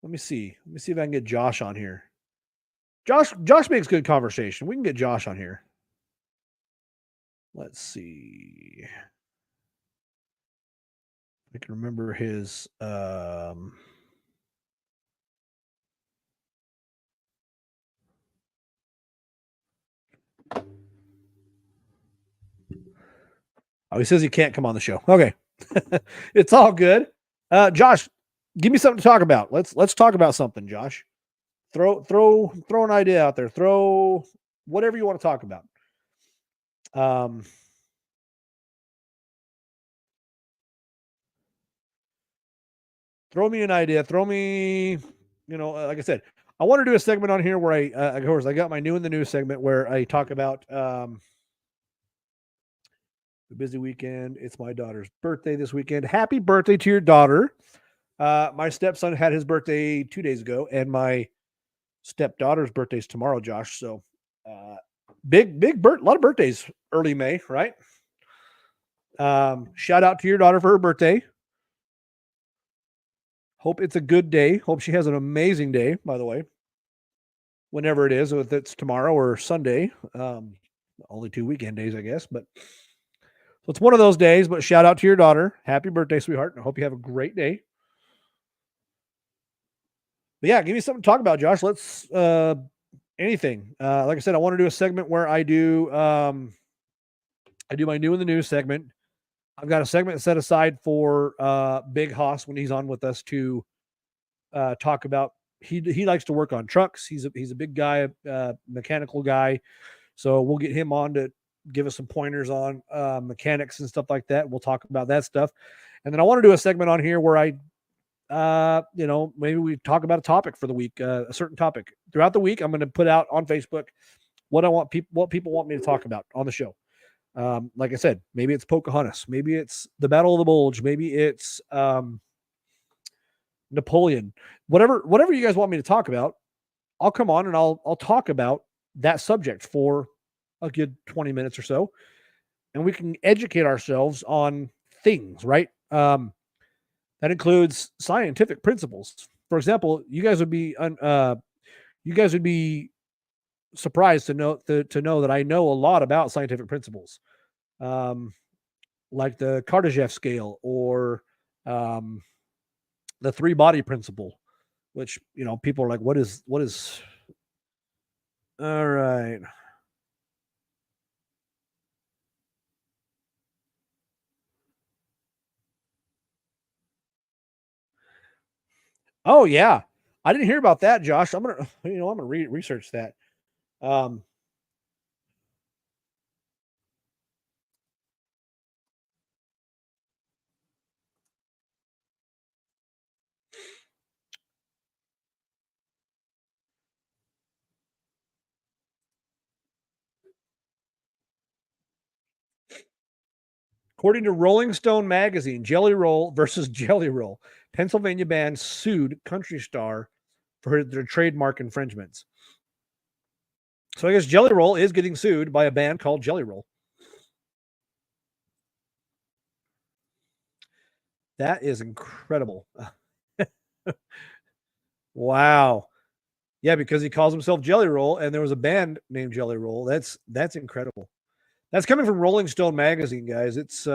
Let me see if I can get Josh on here. Josh makes good conversation. We can get Josh on here. Let's see. I can remember his he says he can't come on the show. Okay. It's all good. Josh, give me something to talk about. Let's talk about something, Josh. Throw an idea out there. Throw whatever you want to talk about. Throw me an idea. Throw me, like I said, I want to do a segment on here where of course, I got my new in the news segment where I talk about A busy weekend. It's my daughter's birthday this weekend. Happy birthday to your daughter. My stepson had his birthday 2 days ago, and my stepdaughter's birthday is tomorrow, Josh. So a lot of birthdays early May, right? Shout out to your daughter for her birthday. Hope it's a good day. Hope she has an amazing day, by the way. Whenever it is, if it's tomorrow or Sunday. Only 2 weekend days, I guess. But so it's one of those days, but shout out to your daughter. Happy birthday, sweetheart. I hope you have a great day. But yeah, give me something to talk about, Josh. Let's anything. Like I said, I want to do a segment where I do my new in the news segment. I've got a segment set aside for Big Hoss when he's on with us to talk about. He likes to work on trucks. He's a big guy, mechanical guy. So we'll get him on to give us some pointers on mechanics and stuff like that. We'll talk about that stuff. And then I want to do a segment on here where I maybe we talk about a topic for the week, a certain topic. Throughout the week, I'm going to put out on Facebook what people want me to talk about on the show. Like I said, maybe it's Pocahontas, maybe it's the Battle of the Bulge, maybe it's Napoleon, whatever you guys want me to talk about, I'll come on and I'll talk about that subject for a good 20 minutes or so, and we can educate ourselves on things, right? That includes scientific principles. For example, you guys would be surprised to know that I know a lot about scientific principles, like the Kardashev scale or the 3-body principle, which people are like, what is? All right. Oh yeah, I didn't hear about that, Josh. I'm gonna research that. According to Rolling Stone magazine, Jelly Roll versus Jelly Roll. Pennsylvania band sued Country Star for their trademark infringements. So I guess Jelly Roll is getting sued by a band called Jelly Roll. That is incredible. Wow. Yeah, because he calls himself Jelly Roll, and there was a band named Jelly Roll. That's incredible. That's coming from Rolling Stone magazine, guys. It's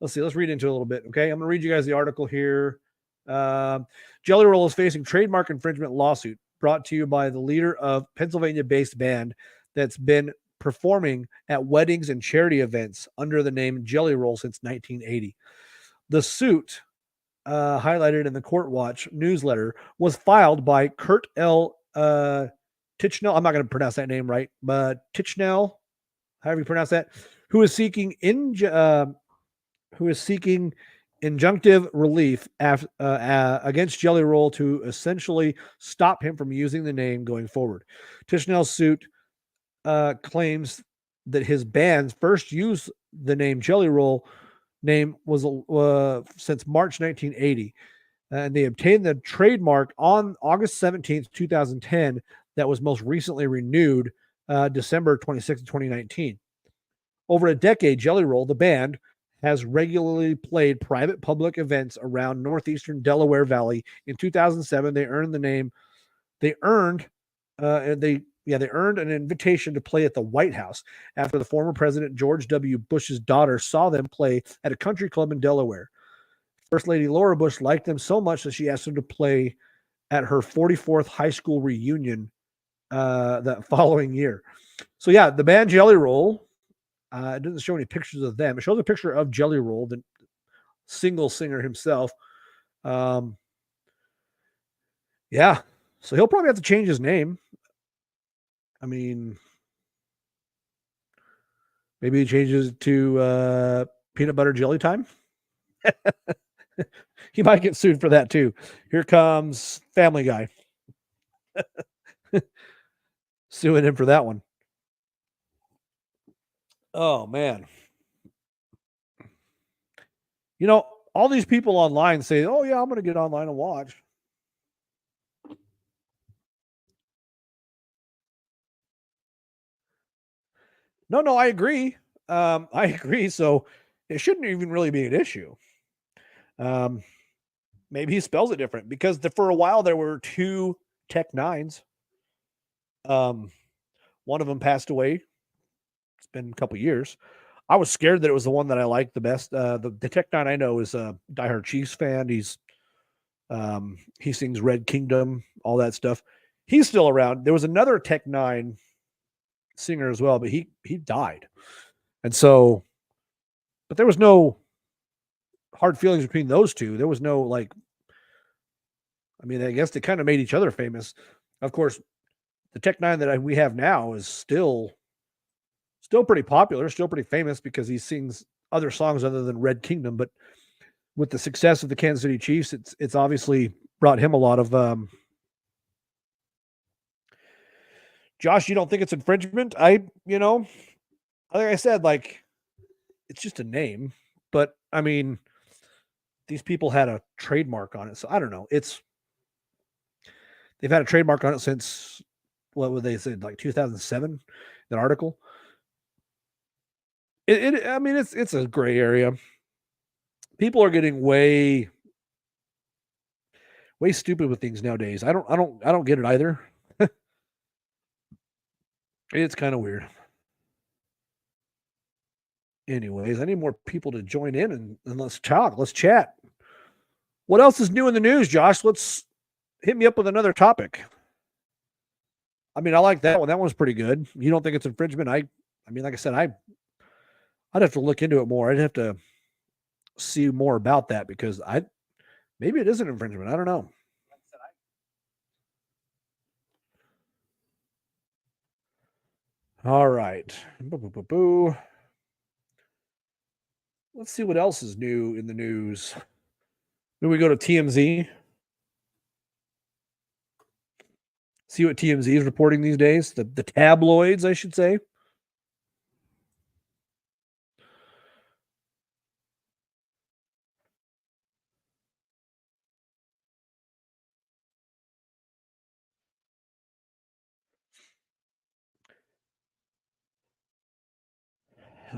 let's see. Let's read into it a little bit. Okay, I'm going to read you guys the article here. Jelly Roll is facing trademark infringement lawsuit brought to you by the leader of Pennsylvania-based band that's been performing at weddings and charity events under the name Jelly Roll since 1980. The suit, highlighted in the Court Watch newsletter, was filed by Kurt L. Tichnell. I'm not going to pronounce that name right, but Tichnell, however you pronounce that, who is seeking injunctive relief against Jelly Roll to essentially stop him from using the name going forward. Tichnell's suit claims that his band's first use the name Jelly Roll name was since March 1980, and they obtained the trademark on August 17th, 2010. That was most recently renewed December 26th, 2019. Over a decade, Jelly Roll, the band, has regularly played private public events around northeastern Delaware Valley. In 2007, they earned an invitation to play at the White House after the former President George W. Bush's daughter saw them play at a country club in Delaware. First Lady Laura Bush liked them so much that she asked them to play at her 44th high school reunion that following year. So yeah, the band Jelly Roll, it doesn't show any pictures of them. It shows a picture of Jelly Roll, the single singer himself. Yeah. So he'll probably have to change his name. I mean, maybe he changes it to Peanut Butter Jelly Time. He might get sued for that too. Here comes Family Guy. Suing him for that one. Oh, man. You know, all these people online say, "Oh yeah, I'm going to get online and watch." No, I agree. I agree. So it shouldn't even really be an issue. Um, maybe he spells it different because for a while there were two Tech Nines. Um, one of them passed away. It's been a couple years. I was scared that it was the one that I liked the best. The Tech Nine I know is a diehard Chiefs fan. He sings Red Kingdom, all that stuff. He's still around. There was another Tech Nine singer as well, but he died, and so, but there was no hard feelings between those two. There was no like, I mean, I guess they kind of made each other famous. Of course, the Tech Nine that we have now is still pretty popular, still pretty famous because he sings other songs other than Red Kingdom. But with the success of the Kansas City Chiefs, it's obviously brought him a lot of. Josh, you don't think it's infringement? Like I said, like it's just a name, but I mean, these people had a trademark on it, so I don't know. They've had a trademark on it since what would they say, like 2007? That article. I mean, it's a gray area. People are getting way stupid with things nowadays. I don't get it either. It's kind of weird. Anyways, I need more people to join in and let's talk. Let's chat. What else is new in the news, Josh? Let's hit me up with another topic. I mean, I like that one. That one's pretty good. You don't think it's infringement? I mean, like I said, I'd have to look into it more. I'd have to see more about that because maybe it is an infringement. I don't know. All right. Boo, boo, boo, boo. Let's see what else is new in the news. Then we go to TMZ. See what TMZ is reporting these days. The tabloids, I should say.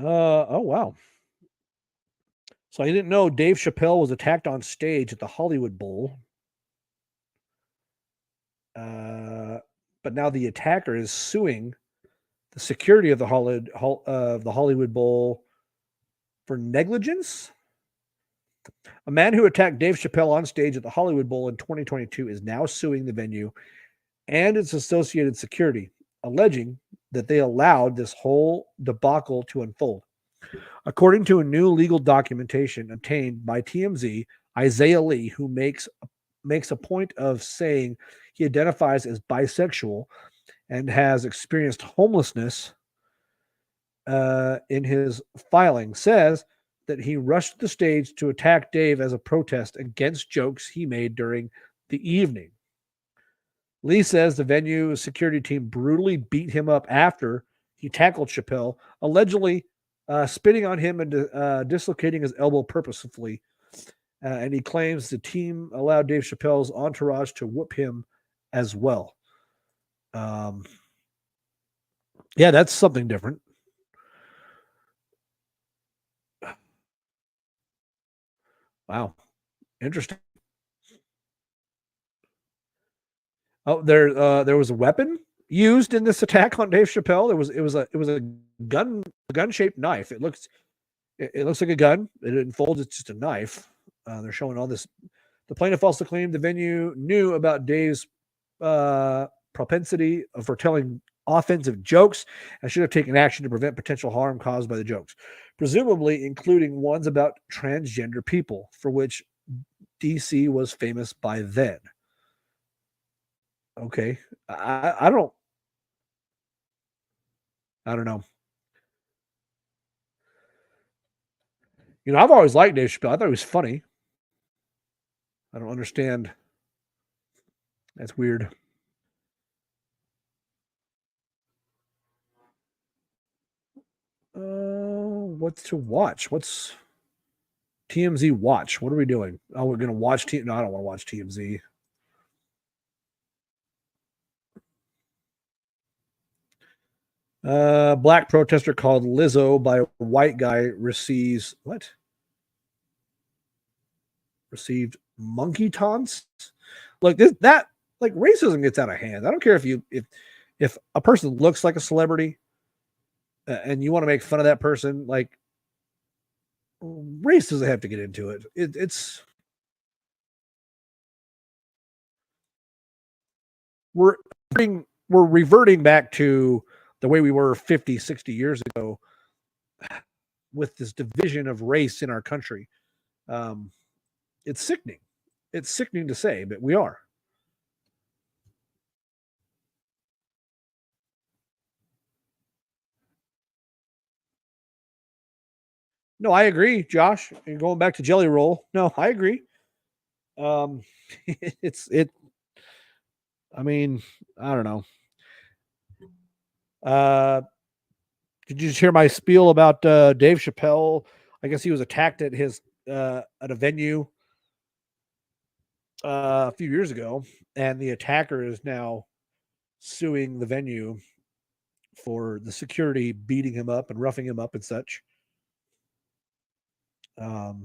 Oh wow. So I didn't know Dave Chappelle was attacked on stage at the Hollywood Bowl. Uh, but now the attacker is suing the security of the Hollywood Bowl for negligence. A man who attacked Dave Chappelle on stage at the Hollywood Bowl in 2022 is now suing the venue and its associated security, alleging that they allowed this whole debacle to unfold. According to a new legal documentation obtained by TMZ, Isaiah Lee, who makes a point of saying he identifies as bisexual and has experienced homelessness in his filing, says that he rushed the stage to attack Dave as a protest against jokes he made during the evening. Lee says the venue security team brutally beat him up after he tackled Chappelle, allegedly spitting on him and dislocating his elbow purposefully. And he claims the team allowed Dave Chappelle's entourage to whoop him as well. Um, yeah, that's something different. Wow, interesting. Oh, there was a weapon used in this attack on Dave Chappelle. It was a gun shaped knife. It looks like a gun. It unfolds. It's just a knife. They're showing all this. The plaintiff also claimed the venue knew about Dave's propensity for telling offensive jokes and should have taken action to prevent potential harm caused by the jokes, presumably including ones about transgender people, for which DC was famous by then. Okay, I don't know. I've always liked Dave Chappelle. I thought he was funny. I don't understand. That's weird. What's to watch? TMZ watch. What are we doing? Oh, we're going to watch No, I don't want to watch TMZ. Black protester called Lizzo by a white guy receives what? Received monkey taunts. Like that racism gets out of hand. I don't care if a person looks like a celebrity and you want to make fun of that person. Like, race doesn't have to get into it. It's we're reverting back to the way we were 50, 60 years ago with this division of race in our country. It's sickening. It's sickening to say, but we are. No, I agree, Josh. You're going back to Jelly Roll. No, I agree. I mean, I don't know. Did you just hear my spiel about Dave Chappelle? I guess he was attacked at a venue a few years ago, and the attacker is now suing the venue for the security beating him up and roughing him up and such. All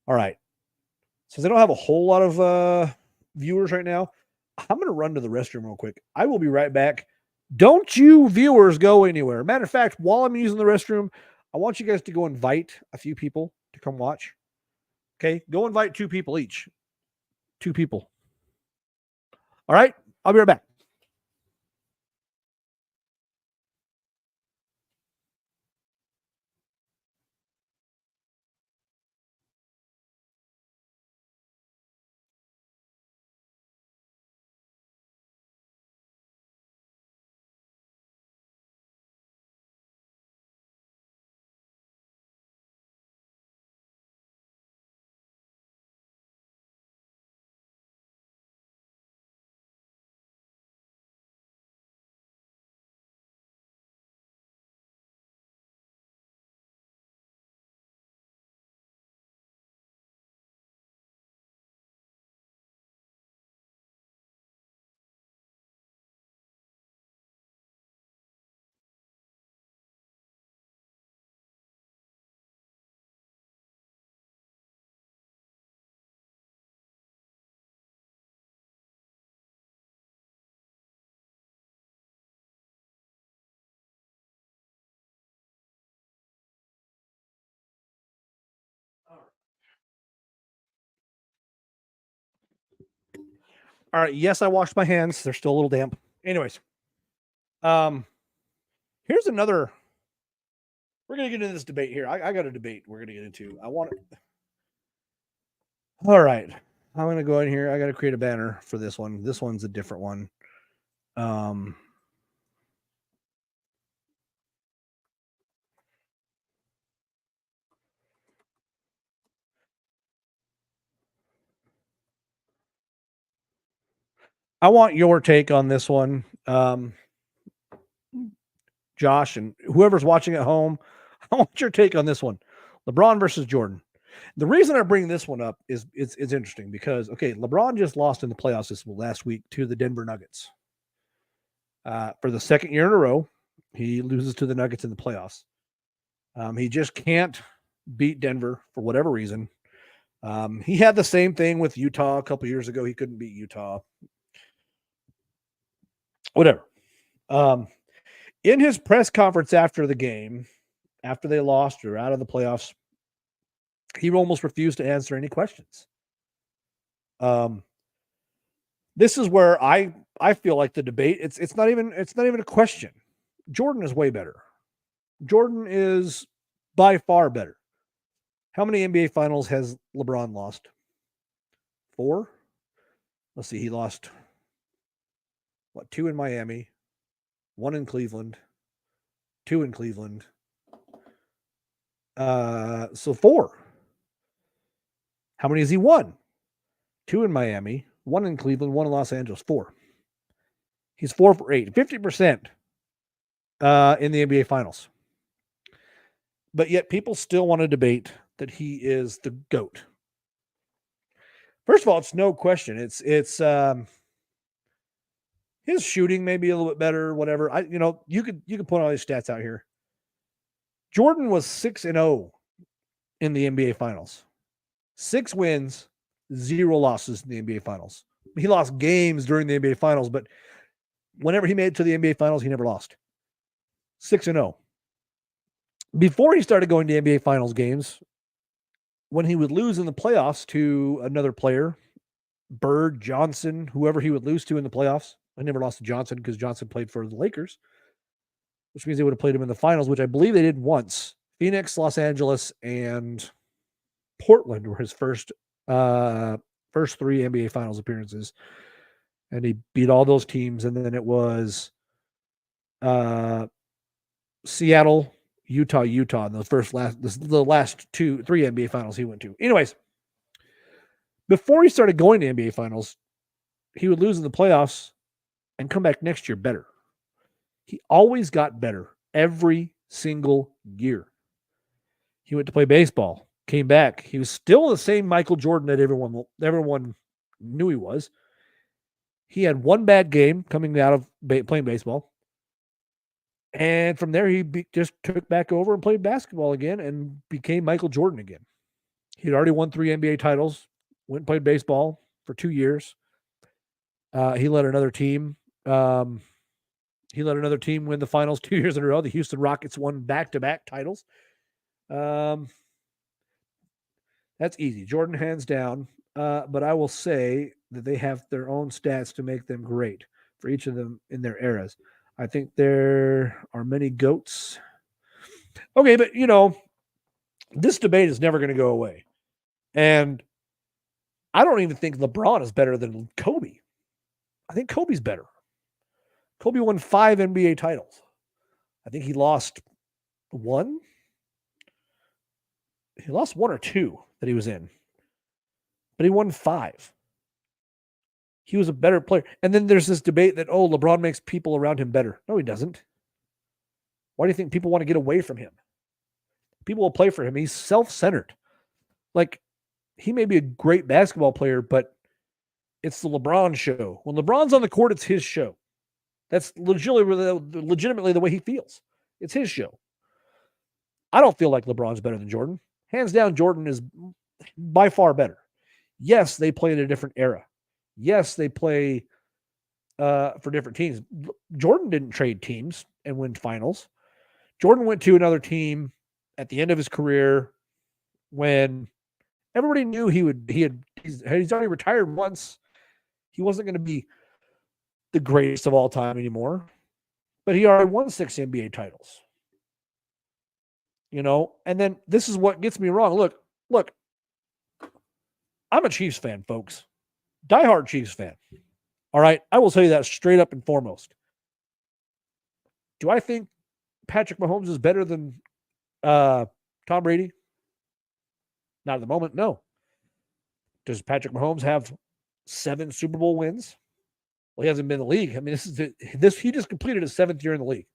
right. Since I don't have a whole lot of viewers right now, I'm going to run to the restroom real quick. I will be right back. Don't you viewers go anywhere. Matter of fact, while I'm using the restroom, I want you guys to go invite a few people to come watch. Okay, go invite 2 people each. 2 people. All right, I'll be right back. All right. Yes, I washed my hands. They're still a little damp. Anyways, here's another. We're gonna get into this debate here. I got a debate we're gonna get into. I want it. All right. I'm gonna go in here. I got to create a banner for this one. This one's a different one. I want your take on this one, Josh, and whoever's watching at home. I want your take on this one. LeBron versus Jordan. The reason I bring this one up is it's interesting because, okay, LeBron just lost in the playoffs this last week to the Denver Nuggets. For the second year in a row, he loses to the Nuggets in the playoffs. He just can't beat Denver for whatever reason. He had the same thing with Utah a couple years ago. He couldn't beat Utah. Whatever. In his press conference after the game, after they lost or out of the playoffs, he almost refused to answer any questions. This is where I feel like the debate, it's not even a question. Jordan is way better. Jordan is by far better. How many NBA finals has LeBron lost? 4? Let's see. He lost 2 in Miami, 1 in Cleveland, 2 in Cleveland. So 4. How many has he won? 2 in Miami, 1 in Cleveland, 1 in Los Angeles. 4. He's 4 for 8, 50% in the NBA finals. but yet people still want to debate that he is the GOAT. First of all, it's no question. It's his shooting may be a little bit better, whatever. You could put all these stats out here. Jordan was 6-0 in the NBA Finals. 6 wins, 0 losses in the NBA Finals. He lost games during the NBA Finals, but whenever he made it to the NBA Finals, he never lost. 6-0. Before he started going to NBA Finals games, when he would lose in the playoffs to another player, Bird, Johnson, whoever he would lose to in the playoffs. I never lost to Johnson because Johnson played for the Lakers, which means they would have played him in the finals, which I believe they did once. Phoenix, Los Angeles, and Portland were his first 3 NBA Finals appearances. And he beat all those teams. And then it was Seattle, Utah, and the last 3 NBA Finals he went to. Anyways, before he started going to NBA Finals, he would lose in the playoffs and come back next year better. He always got better every single year. He went to play baseball, came back. He was still the same Michael Jordan that everyone knew he was. He had one bad game coming out of playing baseball. And from there, he just took back over and played basketball again and became Michael Jordan again. He'd already won 3 NBA titles, went and played baseball for 2 years. He led another team. He let another team win the finals 2 years in a row. The Houston Rockets won back-to-back titles. That's easy. Jordan hands down. But I will say that they have their own stats to make them great for each of them in their eras. I think there are many GOATs. Okay, but this debate is never going to go away. And I don't even think LeBron is better than Kobe. I think Kobe's better. Kobe won 5 NBA titles. I think he lost 1. He lost 1 or 2 that he was in. But he won 5. He was a better player. And then there's this debate that, LeBron makes people around him better. No, he doesn't. Why do you think people want to get away from him? People will play for him. He's self-centered. Like, he may be a great basketball player, but it's the LeBron show. When LeBron's on the court, it's his show. That's legitimately the way he feels. It's his show. I don't feel like LeBron's better than Jordan. Hands down, Jordan is by far better. Yes, they play in a different era. Yes, they play for different teams. Jordan didn't trade teams and win finals. Jordan went to another team at the end of his career when everybody knew he's already retired once. He wasn't going to be the greatest of all time anymore, but he already won 6 NBA titles. And then this is what gets me wrong. Look, I'm a Chiefs fan, folks. Diehard Chiefs fan. All right. I will tell you that straight up and foremost. Do I think Patrick Mahomes is better than Tom Brady? Not at the moment. No. Does Patrick Mahomes have 7 Super Bowl wins? Well, he hasn't been in the league. I mean, he just completed his 7th year in the league.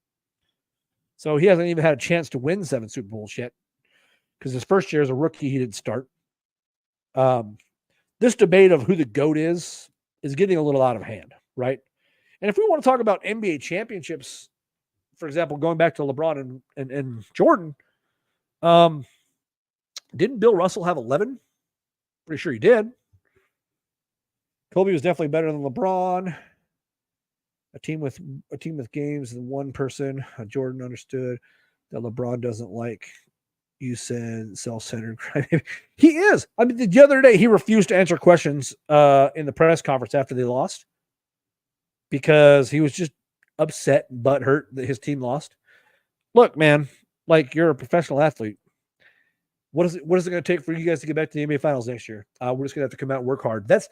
So he hasn't even had a chance to win 7 Super Bowls yet because his first year as a rookie, he didn't start. This debate of who the GOAT is getting a little out of hand, right? And if we want to talk about NBA championships, for example, going back to LeBron and Jordan, didn't Bill Russell have 11? Pretty sure he did. Kobe was definitely better than LeBron. A team with games than one person. Jordan understood that LeBron doesn't like, you said, self-centered. He is. I mean, the other day he refused to answer questions in the press conference after they lost because he was just upset and butthurt that his team lost. Look, man, like, you're a professional athlete. What is it going to take for you guys to get back to the NBA Finals next year? We're just going to have to come out and work hard. That's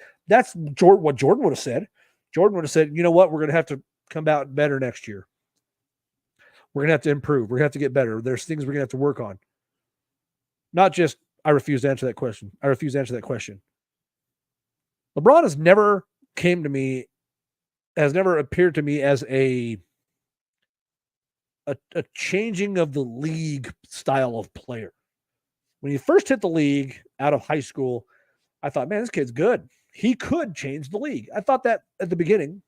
what Jordan would have said. Jordan would have said, you know what? We're going to have to come out better next year. We're going to have to improve. We're going to have to get better. There's things we're going to have to work on. Not just, I refuse to answer that question. I refuse to answer that question. LeBron has never appeared to me as a changing of the league style of player. When he first hit the league out of high school, I thought, man, this kid's good. He could change the league. I thought that at the beginning.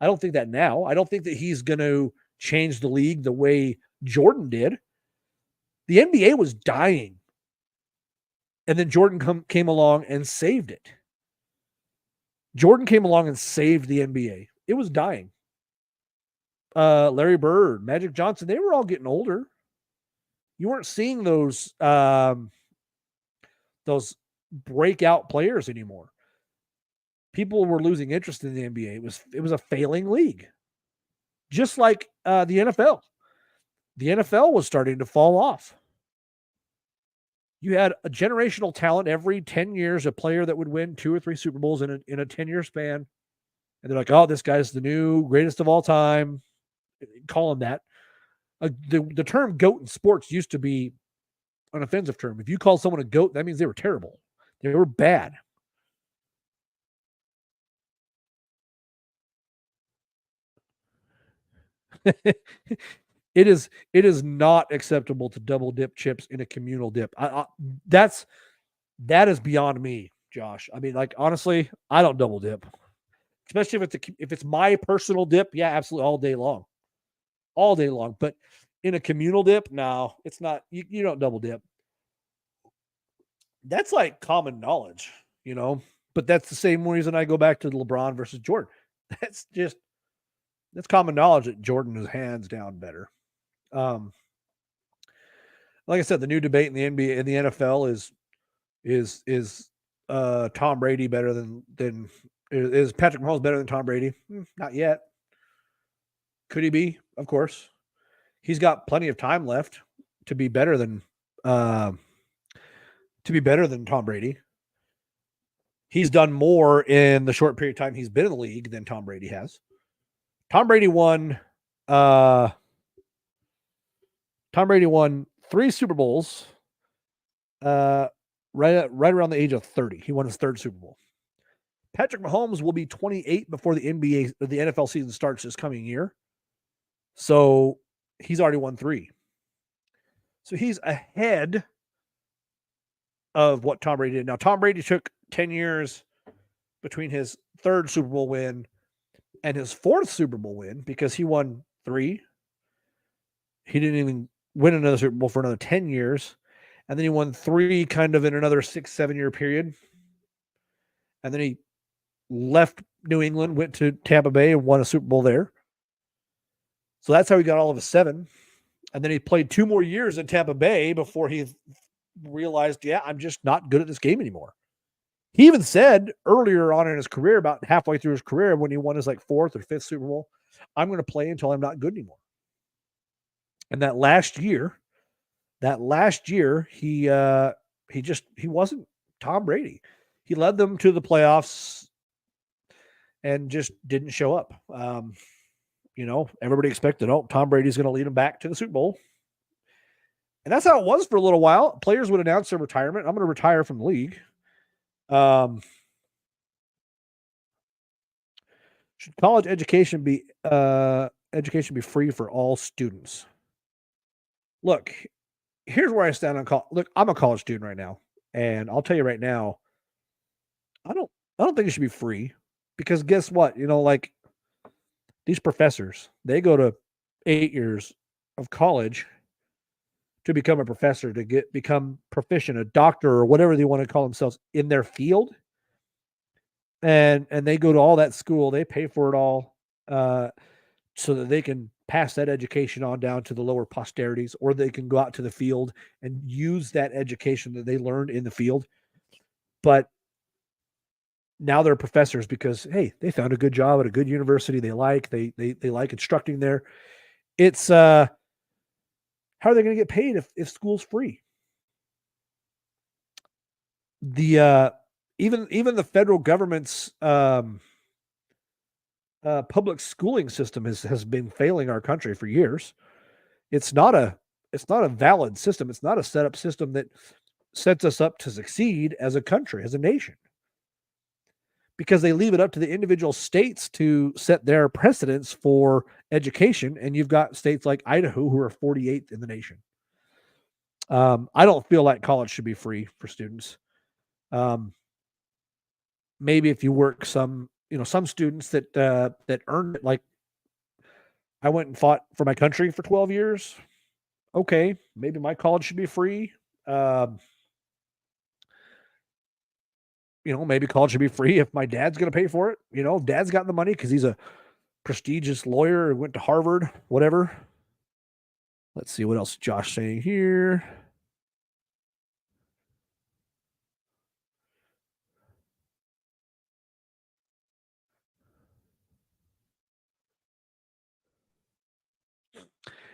I don't think that now. I don't think that he's going to change the league the way Jordan did. The NBA was dying. And then Jordan came along and saved it. Jordan came along and saved the NBA. It was dying. Larry Bird, Magic Johnson, they were all getting older. You weren't seeing those breakout players anymore. People were losing interest in the NBA. It was a failing league. Just like the NFL. The NFL was starting to fall off. You had a generational talent every 10 years, a player that would win 2 or 3 Super Bowls in a 10-year span. And they're like, oh, this guy's the new greatest of all time. Call him that. The term GOAT in sports used to be an offensive term. If you call someone a GOAT, that means they were terrible. They were bad. It is not acceptable to double dip chips in a communal dip. That is beyond me, Josh. I mean, like, honestly, I don't double dip, especially if it's my personal dip. Yeah, absolutely, all day long. But in a communal dip, no, it's not. You don't double dip. That's like common knowledge, you know. But that's the same reason I go back to LeBron versus Jordan. That's common knowledge that Jordan is hands down better. Like I said, the new debate in the NBA and the NFL is Tom Brady better than is Patrick Mahomes better than Tom Brady? Not yet. Could he be? Of course. He's got plenty of time left to be better than Tom Brady. He's done more in the short period of time he's been in the league than Tom Brady has. Tom Brady won 3 Super Bowls right around the age of 30. He won his 3rd Super Bowl. Patrick Mahomes will be 28 before the NFL season starts this coming year. So he's already won 3. So he's ahead of what Tom Brady did. Now, Tom Brady took 10 years between his 3rd Super Bowl win and his 4th Super Bowl win because he won 3. He didn't even win another Super Bowl for another 10 years. And then he won 3 kind of in another 6-7 year period. And then he left New England, went to Tampa Bay and won a Super Bowl there. So that's how he got all of his 7. And then he played 2 more years in Tampa Bay before he realized, yeah, I'm just not good at this game anymore. He even said earlier on in his career, about halfway through his career, when he won his 4th or 5th Super Bowl, I'm going to play until I'm not good anymore. And that last year, he wasn't Tom Brady. He led them to the playoffs and just didn't show up. Everybody expected, Tom Brady's going to lead them back to the Super Bowl. And that's how it was for a little while. Players would announce their retirement. I'm going to retire from the league. Should college education be free for all students? Look, here's where I stand on college. Look, I'm a college student right now, and I'll tell you right now, I don't think it should be free, because guess what? These professors, they go to 8 years of college to become a professor, to become proficient, a doctor, or whatever they want to call themselves in their field. And they go to all that school, they pay for it all, so that they can pass that education on down to the lower posterities, or they can go out to the field and use that education that they learned in the field. But now they're professors because, hey, they found a good job at a good university they like. They like instructing there. It's how are they going to get paid if school's free? The even the federal government's public schooling system has been failing our country for years. It's not a valid system. It's not a set up system that sets us up to succeed as a country, as a nation. because they leave it up to the individual states to set their precedents for education. And you've got states like Idaho who are 48th in the nation. I don't feel like college should be free for students. Maybe if you work some students that earned it, like I went and fought for my country for 12 years. Okay, maybe my college should be free. Maybe college should be free if my dad's going to pay for it. Dad's got the money because he's a prestigious lawyer, went to Harvard, whatever. Let's see what else Josh saying here.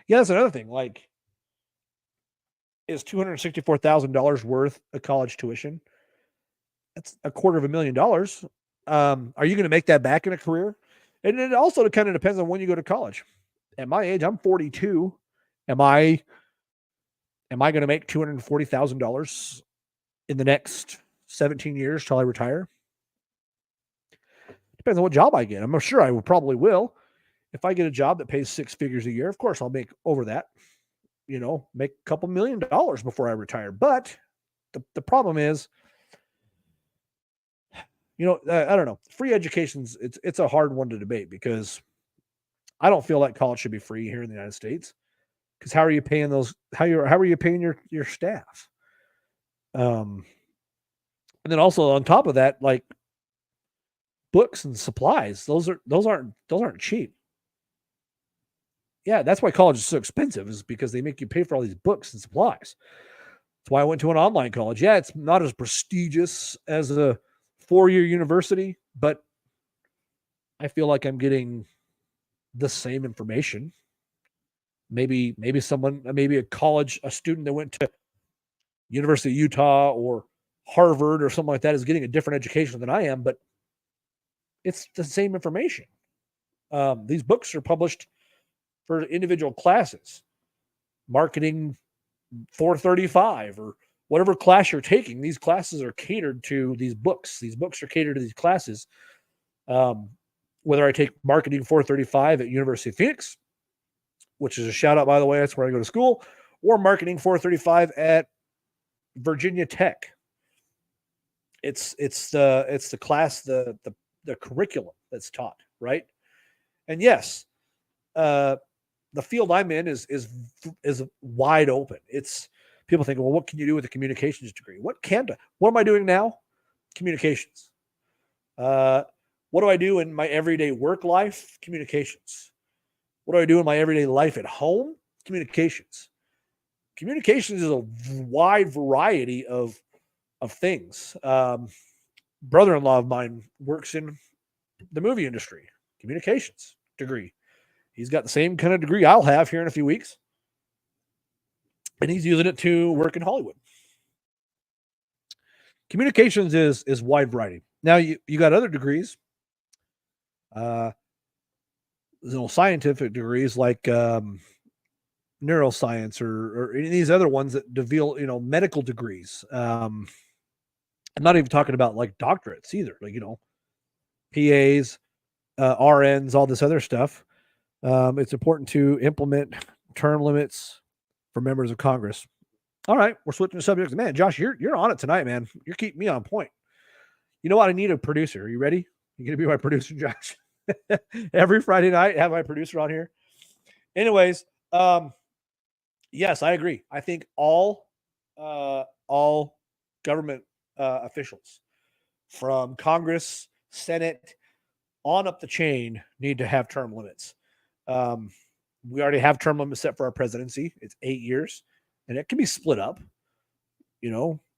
Yeah, that's another thing. Like, is $264,000 worth a college tuition? That's $250,000. Are you going to make that back in a career? And it also kind of depends on when you go to college. At my age, I'm 42. Am I going to make $240,000 in the next 17 years till I retire? Depends on what job I get. I'm sure I probably will. If I get a job that pays 6 figures a year, of course I'll make over that. Make a couple $1 million before I retire. But the problem is, I don't know. Free education's it's a hard one to debate because I don't feel like college should be free here in the United States. Because how are you paying those? How are you paying your staff? And then also on top of that, like books and supplies, those aren't cheap. Yeah, that's why college is so expensive, is because they make you pay for all these books and supplies. That's why I went to an online college. Yeah, it's not as prestigious as a 4-year university, but I feel like I'm getting the same information. Maybe a student that went to University of Utah or Harvard or something like that is getting a different education than I am, but it's the same information. These books are published for individual classes, marketing 435 or whatever class you're taking. These classes are catered to these books. These books are catered to these classes. Whether I take marketing 435 at University of Phoenix, which is a shout out, by the way, that's where I go to school, or marketing 435 at Virginia Tech. It's the class, the curriculum that's taught, right? And yes, the field I'm in is wide open. It's people think, well, what can you do with a communications degree? What am I doing now? Communications. What do I do in my everyday work life? Communications. What do I do in my everyday life at home? Communications. Communications is a wide variety of things. Brother-in-law of mine works in the movie industry, communications degree. He's got the same kind of degree I'll have here in a few weeks. And he's using it to work in Hollywood. Communications is wide variety. Now you got other degrees, scientific degrees like neuroscience or any of these other ones that deal, medical degrees. I'm not even talking about like doctorates either, like, PAs, RNs, all this other stuff. It's important to implement term limits for members of Congress. All right, we're switching subjects. Man, Josh, you're on it tonight, man. You're keeping me on point. You know what? I need a producer. Are you ready? You're going to be my producer, Josh. Every Friday night, have my producer on here. Anyways, yes, I agree. I think all government officials, from Congress, Senate, on up the chain, need to have term limits. We already have term limits set for our presidency. It's 8 years, and it can be split up.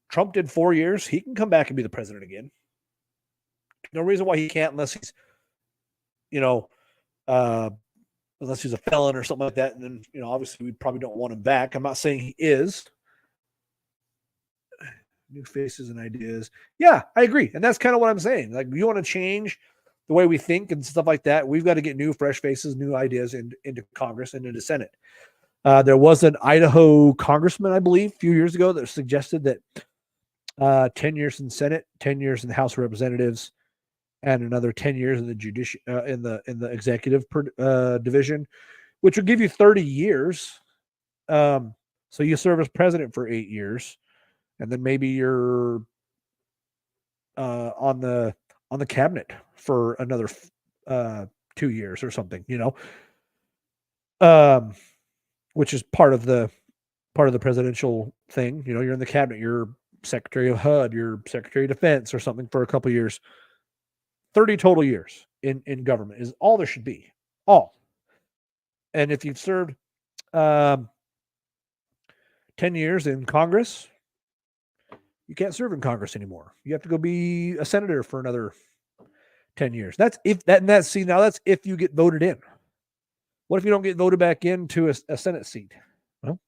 Trump did 4 years. He can come back and be the president again. No reason why he can't, unless he's, unless he's a felon or something like that. And then, obviously we probably don't want him back. I'm not saying he is. New faces and ideas. Yeah, I agree. And that's kind of what I'm saying. Like, you want to change the way we think and stuff like that. We've got to get new, fresh faces, new ideas into Congress and into Senate. There was an Idaho congressman, I believe, a few years ago that suggested that 10 years in Senate, 10 years in the House of Representatives, and another 10 years in the in the executive division, which would give you 30 years. So you serve as president for 8 years, and then maybe you're on the cabinet for another 2 years or something, which is part of the presidential thing. You're in the cabinet, you're Secretary of HUD, you're Secretary of Defense or something for a couple of years. 30 total years in government is all there should be. All. And if you've served 10 years in Congress, you can't serve in Congress anymore. You have to go be a senator for another 10 years. That's if you get voted in. What if you don't get voted back into a Senate seat? Well,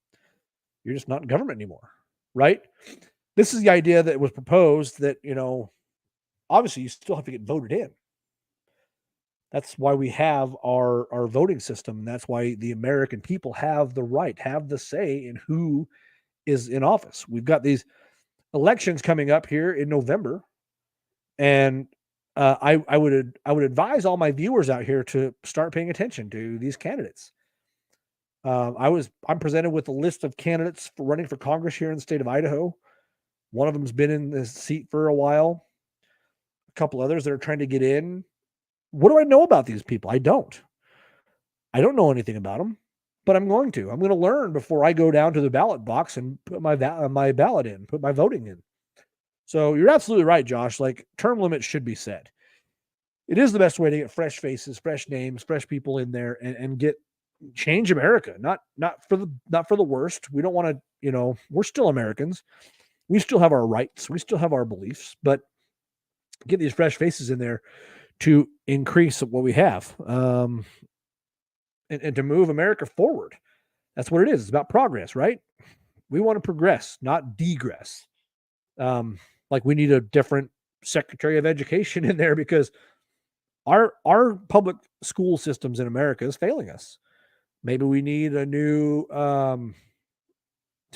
you're just not in government anymore, right? This is the idea that was proposed that, obviously you still have to get voted in. That's why we have our voting system. That's why the American people have the right, have the say in who is in office. We've got these elections coming up here in November, and I would advise all my viewers out here to start paying attention to these candidates. I'm presented with a list of candidates for running for Congress here in the state of Idaho. One of them's been in this seat for a while. A couple others that are trying to get in. What do I know about these people? I don't know anything about them, but I'm going to learn before I go down to the ballot box and put my ballot in, put my voting in. So you're absolutely right, Josh. Like, term limits should be set. It is the best way to get fresh faces, fresh names, fresh people in there and get change America. Not for the worst. We don't want to, we're still Americans. We still have our rights. We still have our beliefs, but get these fresh faces in there to increase what we have, and to move America forward. That's what it is. It's about progress, right? We want to progress, not degress. Like, we need a different Secretary of Education in there because our public school systems in America is failing us. Maybe we need a new, to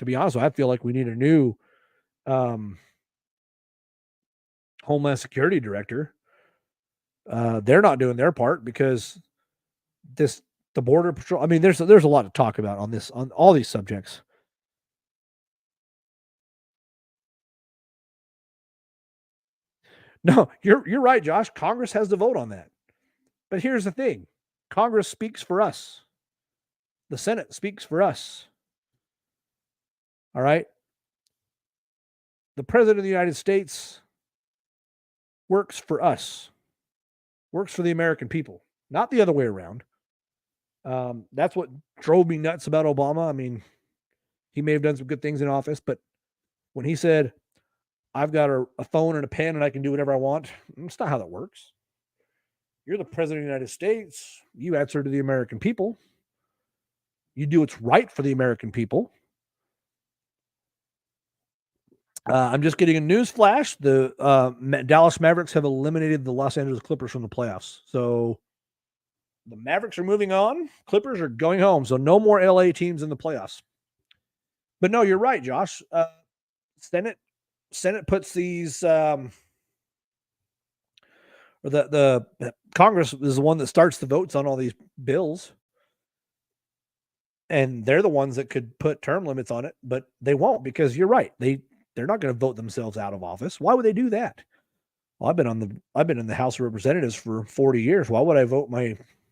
be honest, I feel like we need a new Homeland Security director. They're not doing their part because the Border Patrol. I mean, there's a lot to talk about on all these subjects. No, you're right, Josh. Congress has to vote on that. But here's the thing. Congress speaks for us. The Senate speaks for us. All right. The President of the United States works for us, works for the American people, not the other way around. That's what drove me nuts about Obama. I mean, he may have done some good things in office, but when he said, I've got a phone and a pen and I can do whatever I want, that's not how that works. You're the President of the United States. You answer to the American people. You do what's right for the American people. I'm just getting a news flash. The Dallas Mavericks have eliminated the Los Angeles Clippers from the playoffs. So the Mavericks are moving on. Clippers are going home. So no more LA teams in the playoffs. But no, you're right, Josh. Senate puts these, or the Congress is the one that starts the votes on all these bills. And they're the ones that could put term limits on it, but they won't, because you're right. They're not going to vote themselves out of office. Why would they do that? Well, I've been in the House of Representatives for 40 years. Why would I vote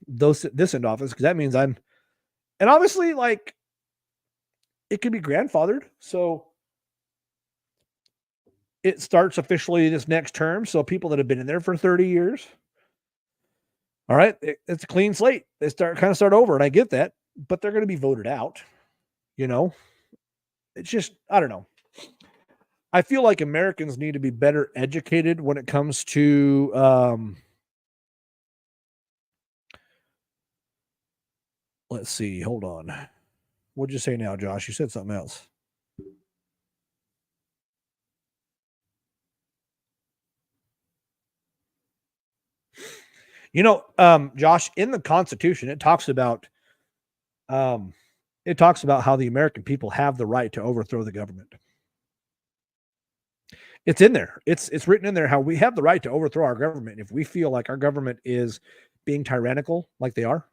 this into office? Because that means and obviously, like, it could be grandfathered. So it starts officially this next term. So people that have been in there for 30 years, all right, it's a clean slate. They start over, and I get that, but they're going to be voted out. It's just, I don't know. I feel like Americans need to be better educated when it comes to, let's see, hold on. What'd you say now, Josh? You said something else. Josh, in the Constitution, it talks about how the American people have the right to overthrow the government. It's in there. It's written in there how we have the right to overthrow our government if we feel like our government is being tyrannical, like they are.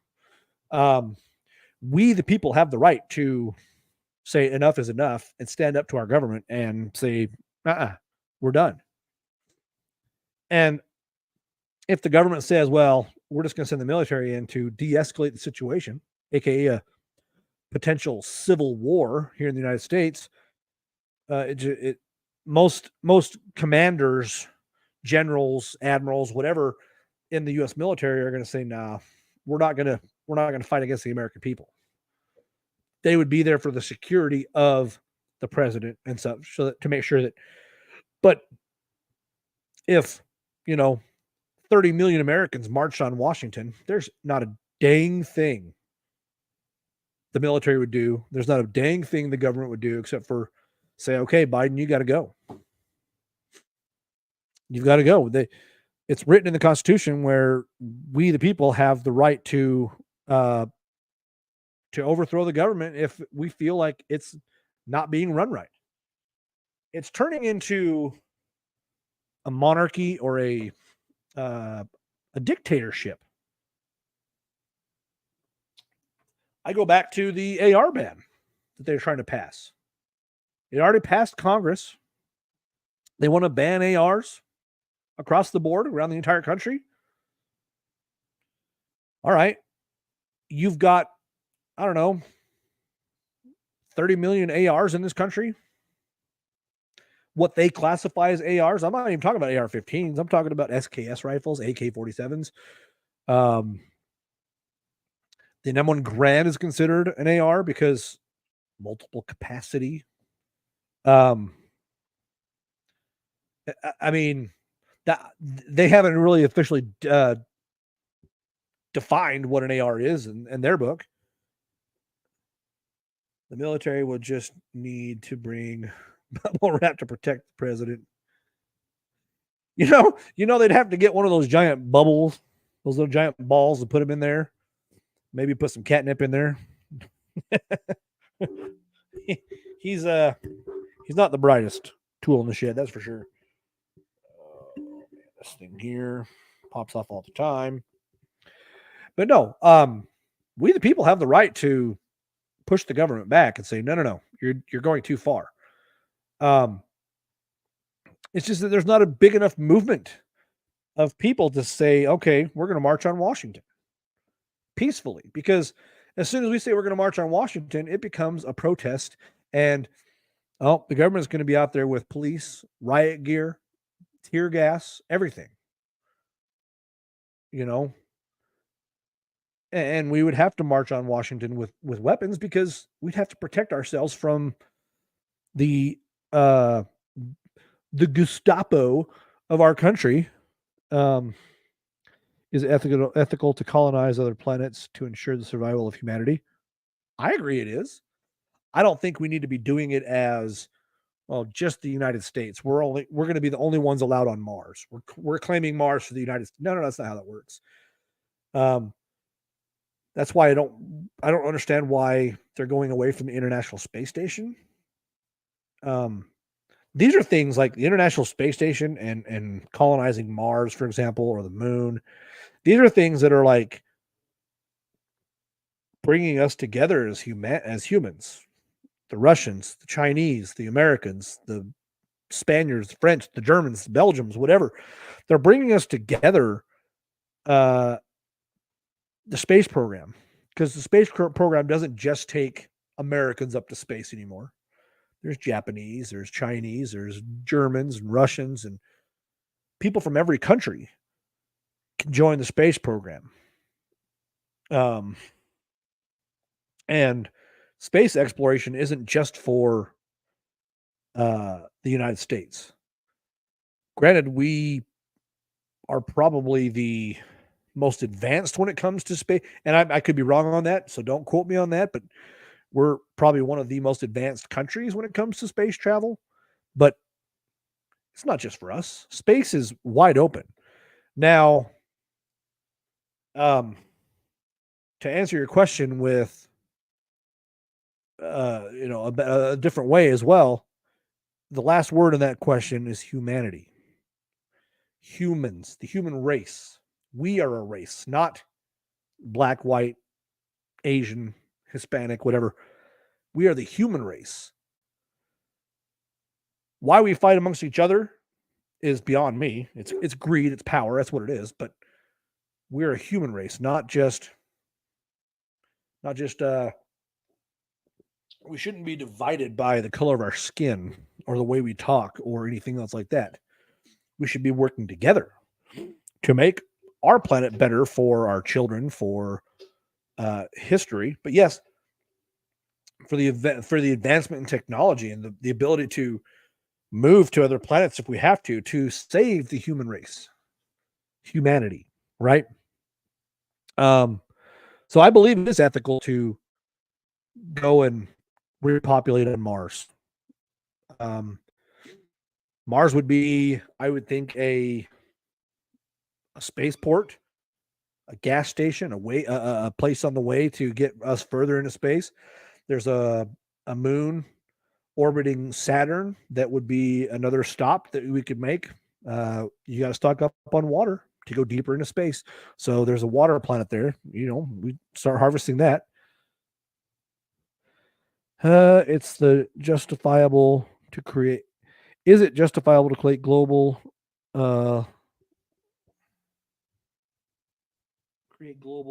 We, the people, have the right to say enough is enough and stand up to our government and say, we're done. And if the government says, well, we're just going to send the military in to de-escalate the situation, aka a potential civil war here in the United States, most commanders, generals, admirals, whatever in the U.S. military are going to say, "Nah, we're not going to fight against the American people." They would be there for the security of the president and such, so that, to make sure that. But if 30 million Americans marched on Washington, there's not a dang thing the military would do. There's not a dang thing the government would do except for say, okay, Biden, you got to go. You've got to go. It's written in the Constitution where we, the people, have the right to overthrow the government if we feel like it's not being run right. It's turning into a monarchy or a dictatorship. I go back to the AR ban that they're trying to pass. It already passed Congress. They want to ban ARs across the board around the entire country. All right. You've got, I don't know, 30 million ARs in this country. What they classify as ARs, I'm not even talking about AR-15s. I'm talking about SKS rifles, AK-47s. The M1 Garand is considered an AR because multiple capacity. I mean, that they haven't really officially defined what an AR is in their book. The military would just need to bring bubble wrap to protect the president. They'd have to get one of those giant bubbles, those little giant balls, and put them in there. Maybe put some catnip in there. He's not the brightest tool in the shed, that's for sure. Oh, man, this thing here pops off all the time. But no, we the people have the right to push the government back and say, no, you're going too far. It's just that there's not a big enough movement of people to say, okay, we're going to march on Washington peacefully, because as soon as we say we're going to march on Washington, it becomes a protest, and the government is going to be out there with police, riot gear, tear gas, everything, and we would have to march on Washington with weapons because we'd have to protect ourselves from the Gestapo of our country. Is it ethical to colonize other planets to ensure the survival of humanity? I agree it is. I don't think we need to be doing it as, well, just the United States. We're going to be the only ones allowed on Mars. We're claiming Mars for the United States. No, that's not how that works. That's why I don't understand why they're going away from the International Space Station. These are things like the International Space Station and colonizing Mars, for example, or the moon. These are things that are like bringing us together as humans. The Russians, the Chinese, the Americans, the Spaniards, the French, the Germans, the Belgians, whatever. They're bringing us together, the space program, because the space program doesn't just take Americans up to space anymore. There's Japanese, there's Chinese, there's Germans and Russians, and people from every country can join the space program. And space exploration isn't just for the United States. Granted, we are probably the most advanced when it comes to space, and I could be wrong on that, so don't quote me on that, but we're probably one of the most advanced countries when it comes to space travel. But it's not just for us. Space is wide open. Now, to answer your question with a different way as well, the last word in that question is humanity. Humans, the human race. We are a race, not black, white, Asian, Hispanic, whatever. We are the human race. Why we fight amongst each other is beyond me. It's greed, it's power, that's what it is. But we're a human race, not just we shouldn't be divided by the color of our skin or the way we talk or anything else like that. We should be working together to make our planet better for our children, for history. But yes, for the advancement in technology and the ability to move to other planets if we have to save the human race, humanity, right? So I believe it is ethical to go and repopulate on Mars. Mars would be, I would think, a spaceport, a gas station, a place on the way to get us further into space. There's a moon orbiting Saturn that would be another stop that we could make. You got to stock up on water to go deeper into space. So there's a water planet there. We start harvesting that. It's the justifiable to create. Is it justifiable to create global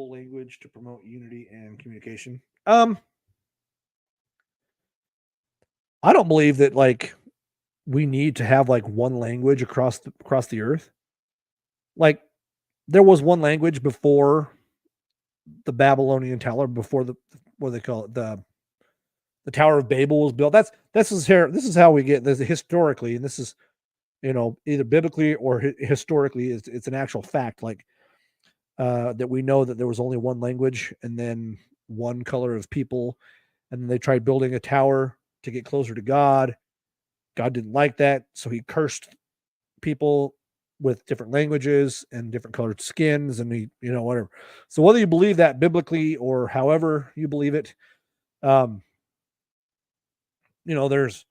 language to promote unity and communication? I don't believe that we need to have one language across the earth. Like there was one language before the Babylonian Tower, before what do they call it, the Tower of Babel was built. This is how we get this historically, and this is either biblically or historically. It's an actual fact, that we know that there was only one language and then one color of people, and then they tried building a tower to get closer to God. God didn't like that, so he cursed people with different languages and different colored skins, and he, whatever. So whether you believe that biblically or however you believe it, there's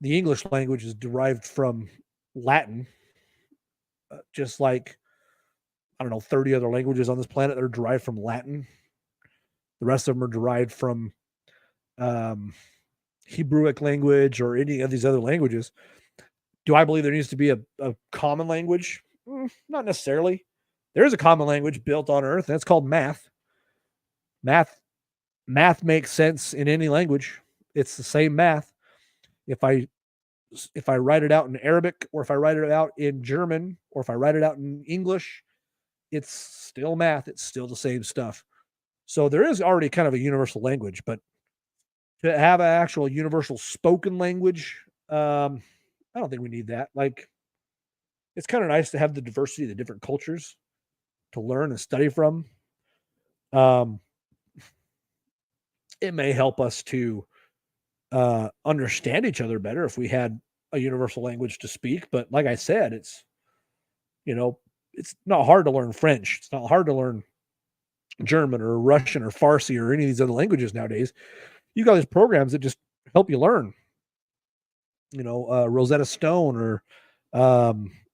the English language is derived from Latin, just like, I don't know, 30 other languages on this planet that are derived from Latin. The rest of them are derived from Hebrewic language or any of these other languages. Do I believe there needs to be a common language? Not necessarily. There is a common language built on Earth, and it's called math. Math makes sense in any language. It's the same math. If I write it out in Arabic, or if I write it out in German, or if I write it out in English, it's still math. It's still the same stuff. So there is already kind of a universal language, but to have an actual universal spoken language, I don't think we need that. It's kind of nice to have the diversity of the different cultures to learn and study from. It may help us to understand each other better if we had a universal language to speak. But like I said, it's not hard to learn French. It's not hard to learn German or Russian or Farsi or any of these other languages nowadays. You got these programs that just help you learn. Rosetta Stone, or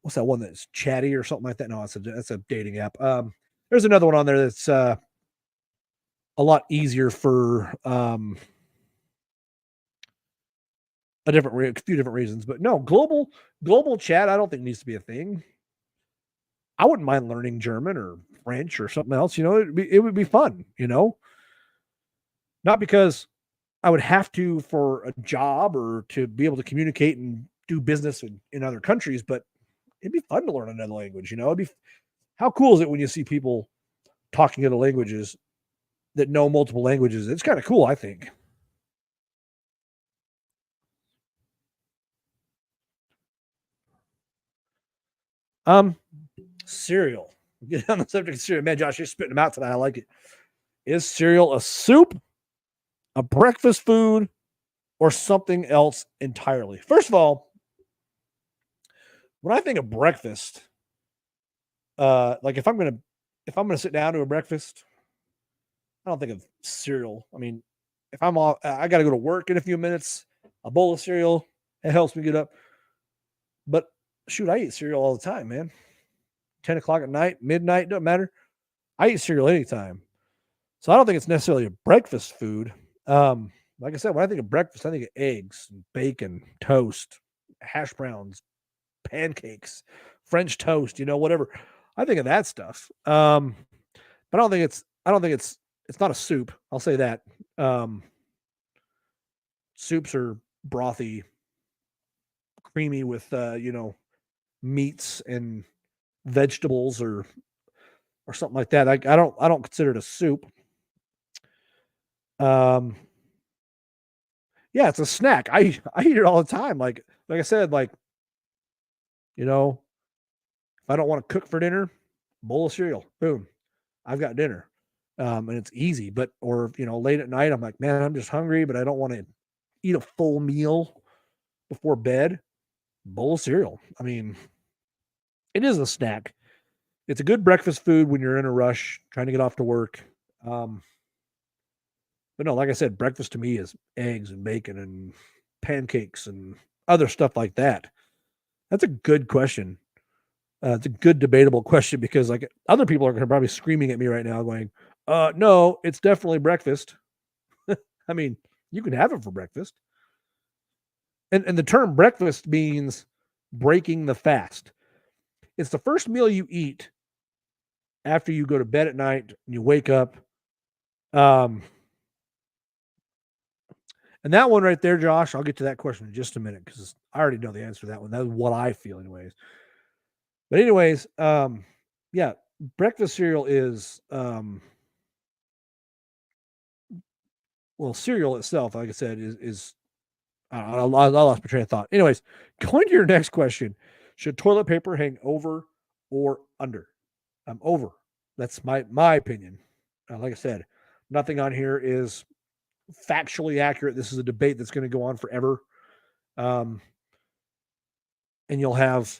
what's that one that's Chatty or something like that? No, that's a dating app. There's another one on there that's a lot easier for a few different reasons. But no, global chat, I don't think needs to be a thing. I wouldn't mind learning German or French or something else. It would be fun. Not because I would have to for a job or to be able to communicate and do business in other countries, but it'd be fun to learn another language. How cool is it when you see people talking other languages that know multiple languages? It's kind of cool, I think. Cereal. Get on the subject of cereal. Man, Josh, you're spitting them out tonight. I like it. Is cereal a soup, a breakfast food, or something else entirely? First of all, when I think of breakfast, if I'm gonna sit down to a breakfast, I don't think of cereal. I mean, if I got to go to work in a few minutes, a bowl of cereal It helps me get up. But shoot, I eat cereal all the time, man. 10 o'clock at night, midnight, doesn't matter. I eat cereal anytime. So I don't think it's necessarily a breakfast food. Like I said, when I think of breakfast, I think of eggs, bacon, toast, hash browns, pancakes, French toast, whatever. I think of that stuff. But I don't think it's not a soup. I'll say that. Soups are brothy, creamy with meats and vegetables or something like that. I don't consider it a soup. Yeah, it's a snack. I eat it all the time. Like I said, if I don't want to cook for dinner, bowl of cereal, boom, I've got dinner. And it's easy, or late at night, I'm like, man, I'm just hungry, but I don't want to eat a full meal before bed. Bowl of cereal. I mean, it is a snack. It's a good breakfast food when you're in a rush, trying to get off to work. But no, like I said, breakfast to me is eggs and bacon and pancakes and other stuff like that. That's a good question. It's a good debatable question because like other people are going to probably screaming at me right now going, no, it's definitely breakfast. I mean, you can have it for breakfast. And the term breakfast means breaking the fast. It's the first meal you eat after you go to bed at night and you wake up. And that one right there, Josh, I'll get to that question in just a minute because I already know the answer to that one. That's what I feel anyways. But anyways, yeah, breakfast cereal is, cereal itself, like I said, is I lost my train of thought. Anyways, going to your next question. Should toilet paper hang over or under? Over. That's my opinion. Like I said, nothing on here is factually accurate. This is a debate that's going to go on forever. And you'll have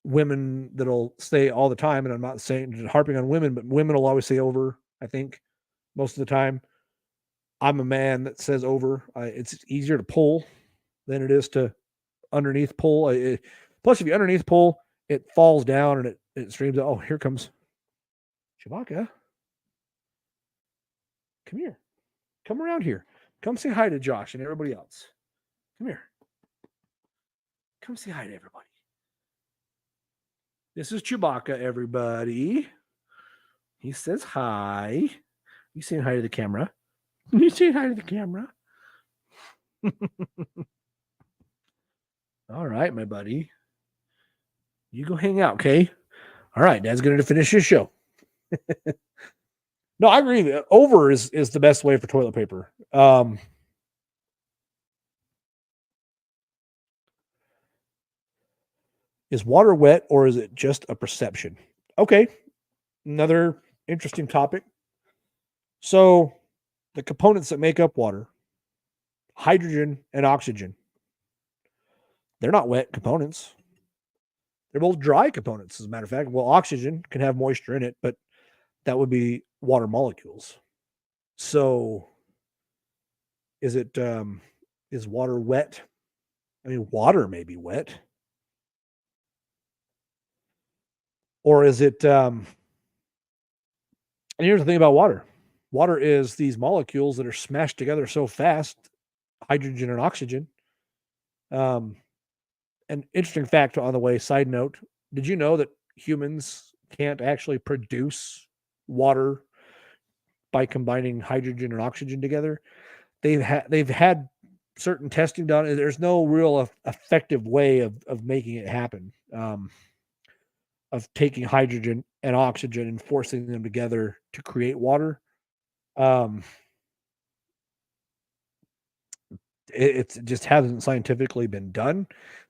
women that'll say all the time, and I'm not saying harping on women, but women will always say over, I think, most of the time. I'm a man that says over. It's easier to pull than it is to underneath pull. Plus, if you underneath pull, it falls down and it streams. Oh, here comes Chewbacca. Come here. Come around here. Come say hi to Josh and everybody else. Come here. Come say hi to everybody. This is Chewbacca, everybody. He says hi. You saying hi to the camera? You saying hi to the camera? All right, my buddy. You go hang out, okay? All right, Dad's going to finish his show. No, I agree. Over is the best way for toilet paper. Is water wet or is it just a perception? Okay, another interesting topic. So, the components that make up water, hydrogen and oxygen, they're not wet components. They're both dry components, as a matter of fact. Well, oxygen can have moisture in it, but that would be water molecules. So, is water wet? I mean, water may be wet. Or is it, and here's the thing about water. Water is these molecules that are smashed together so fast, hydrogen and oxygen. An interesting fact on the way, side note, did you know that humans can't actually produce water by combining hydrogen and oxygen together? They've had certain testing done, and there's no real effective way of making it happen, of taking hydrogen and oxygen and forcing them together to create water. It just hasn't scientifically been done.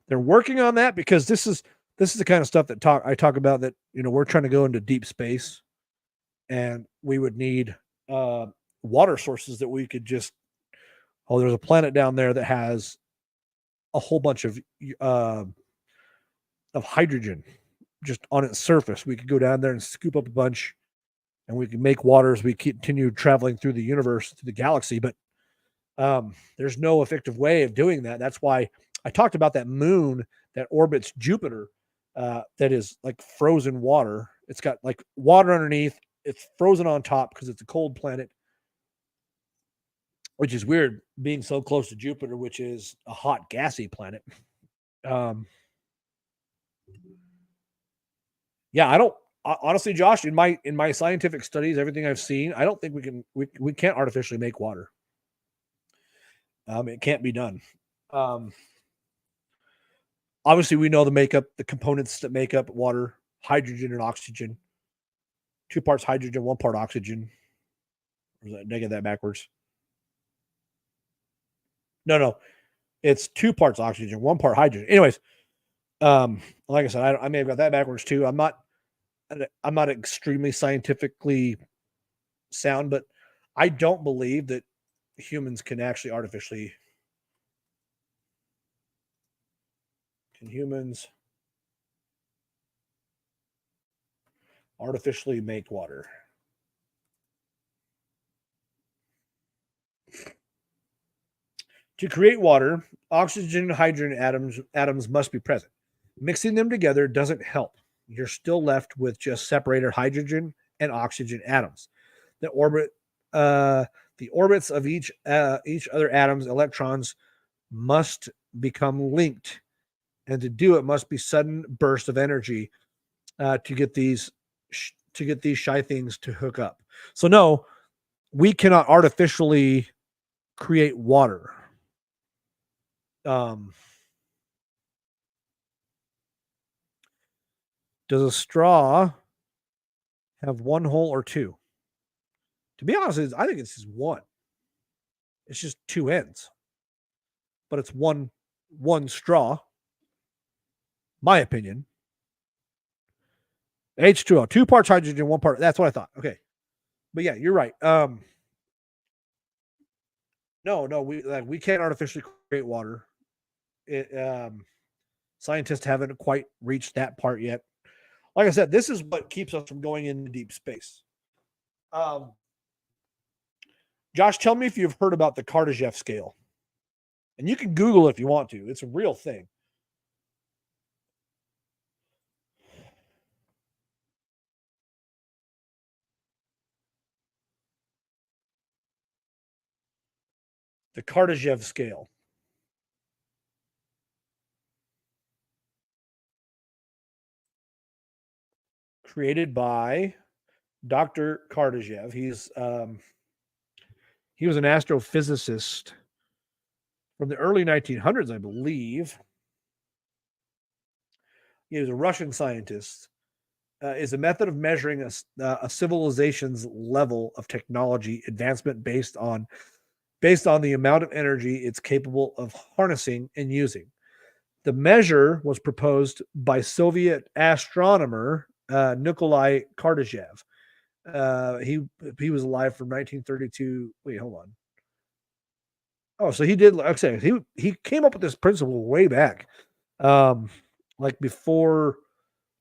They're working on that because this is the kind of stuff that I talk about, that we're trying to go into deep space, and we would need water sources that we could just, there's a planet down there that has a whole bunch of hydrogen just on its surface. We could go down there and scoop up a bunch, and we can make water as we continue traveling through the universe, through the galaxy. But there's no effective way of doing that. That's why I talked about that moon that orbits Jupiter, that is like frozen water. It's got like water underneath. It's frozen on top because it's a cold planet, which is weird being so close to Jupiter, which is a hot, gassy planet. Yeah, I don't honestly, Josh, in my scientific studies, everything I've seen, I don't think we can't artificially make water. It can't be done. Obviously, we know the components that make up water: hydrogen and oxygen. 2 parts hydrogen, 1 part oxygen. Or did I get that backwards? No, it's 2 parts oxygen, 1 part hydrogen. Anyways, like I said, I may have got that backwards too. I'm not extremely scientifically sound, but I don't believe that humans can actually artificially. Can humans artificially make water? To create water, oxygen and hydrogen atoms must be present. Mixing them together doesn't help. You're still left with just separated hydrogen and oxygen atoms. The orbits of each other atom's electrons must become linked, and to do it must be sudden burst of energy to get these shy things to hook up. So no, we cannot artificially create water. Does a straw have 1 hole or 2? To be honest, I think it's just 1. It's just 2 ends, but it's one straw. My opinion. H2O, 2 parts hydrogen, 1 part. That's what I thought. Okay, but yeah, you're right. No, we can't artificially create water. Scientists haven't quite reached that part yet. Like I said, this is what keeps us from going into deep space. Josh, tell me if you've heard about the Kardashev scale. And you can Google it if you want to. It's a real thing. The Kardashev scale. Created by Dr. Kardashev. He was an astrophysicist from the early 1900s, I believe. He was a Russian scientist. Is a method of measuring a civilization's level of technology advancement based on the amount of energy it's capable of harnessing and using. The measure was proposed by Soviet astronomer Nikolai Kardashev. He was alive from 1932. Wait, hold on. Oh, so he did. Okay, he came up with this principle way back, like before,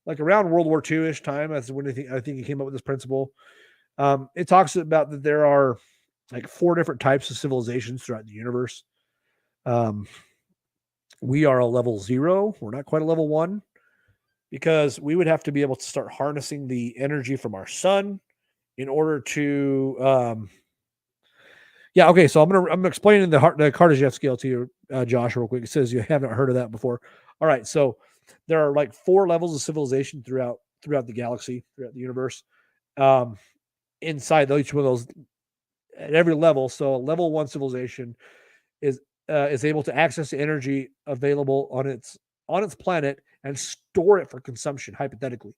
like around World War II-ish time. That's when I think he came up with this principle. It talks about that there are like 4 different types of civilizations throughout the universe. We are a level 0. We're not quite a level 1 because we would have to be able to start harnessing the energy from our sun in order to. Yeah. Okay. So I'm explaining the Kardashev scale to you, Josh, real quick. It says you haven't heard of that before. All right. So there are like 4 levels of civilization throughout the galaxy, throughout the universe. Inside each one of those, at every level. So level 1 civilization is able to access the energy available on its planet and store it for consumption. Hypothetically,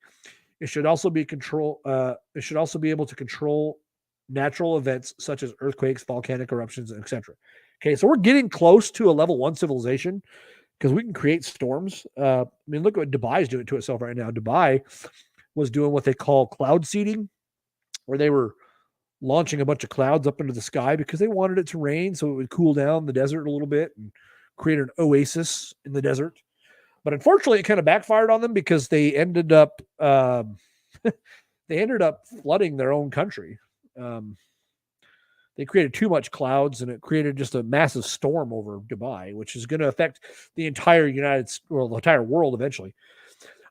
it should also be able to control natural events such as earthquakes, volcanic eruptions, etc. Okay, so we're getting close to a level 1 civilization because we can create storms. I mean, look at what Dubai is doing to itself right now. Dubai was doing what they call cloud seeding, where they were launching a bunch of clouds up into the sky because they wanted it to rain so it would cool down the desert a little bit and create an oasis in the desert. But unfortunately, it kind of backfired on them because they ended up flooding their own country. they created too much clouds, and it created just a massive storm over Dubai, which is going to affect the entire the entire world eventually.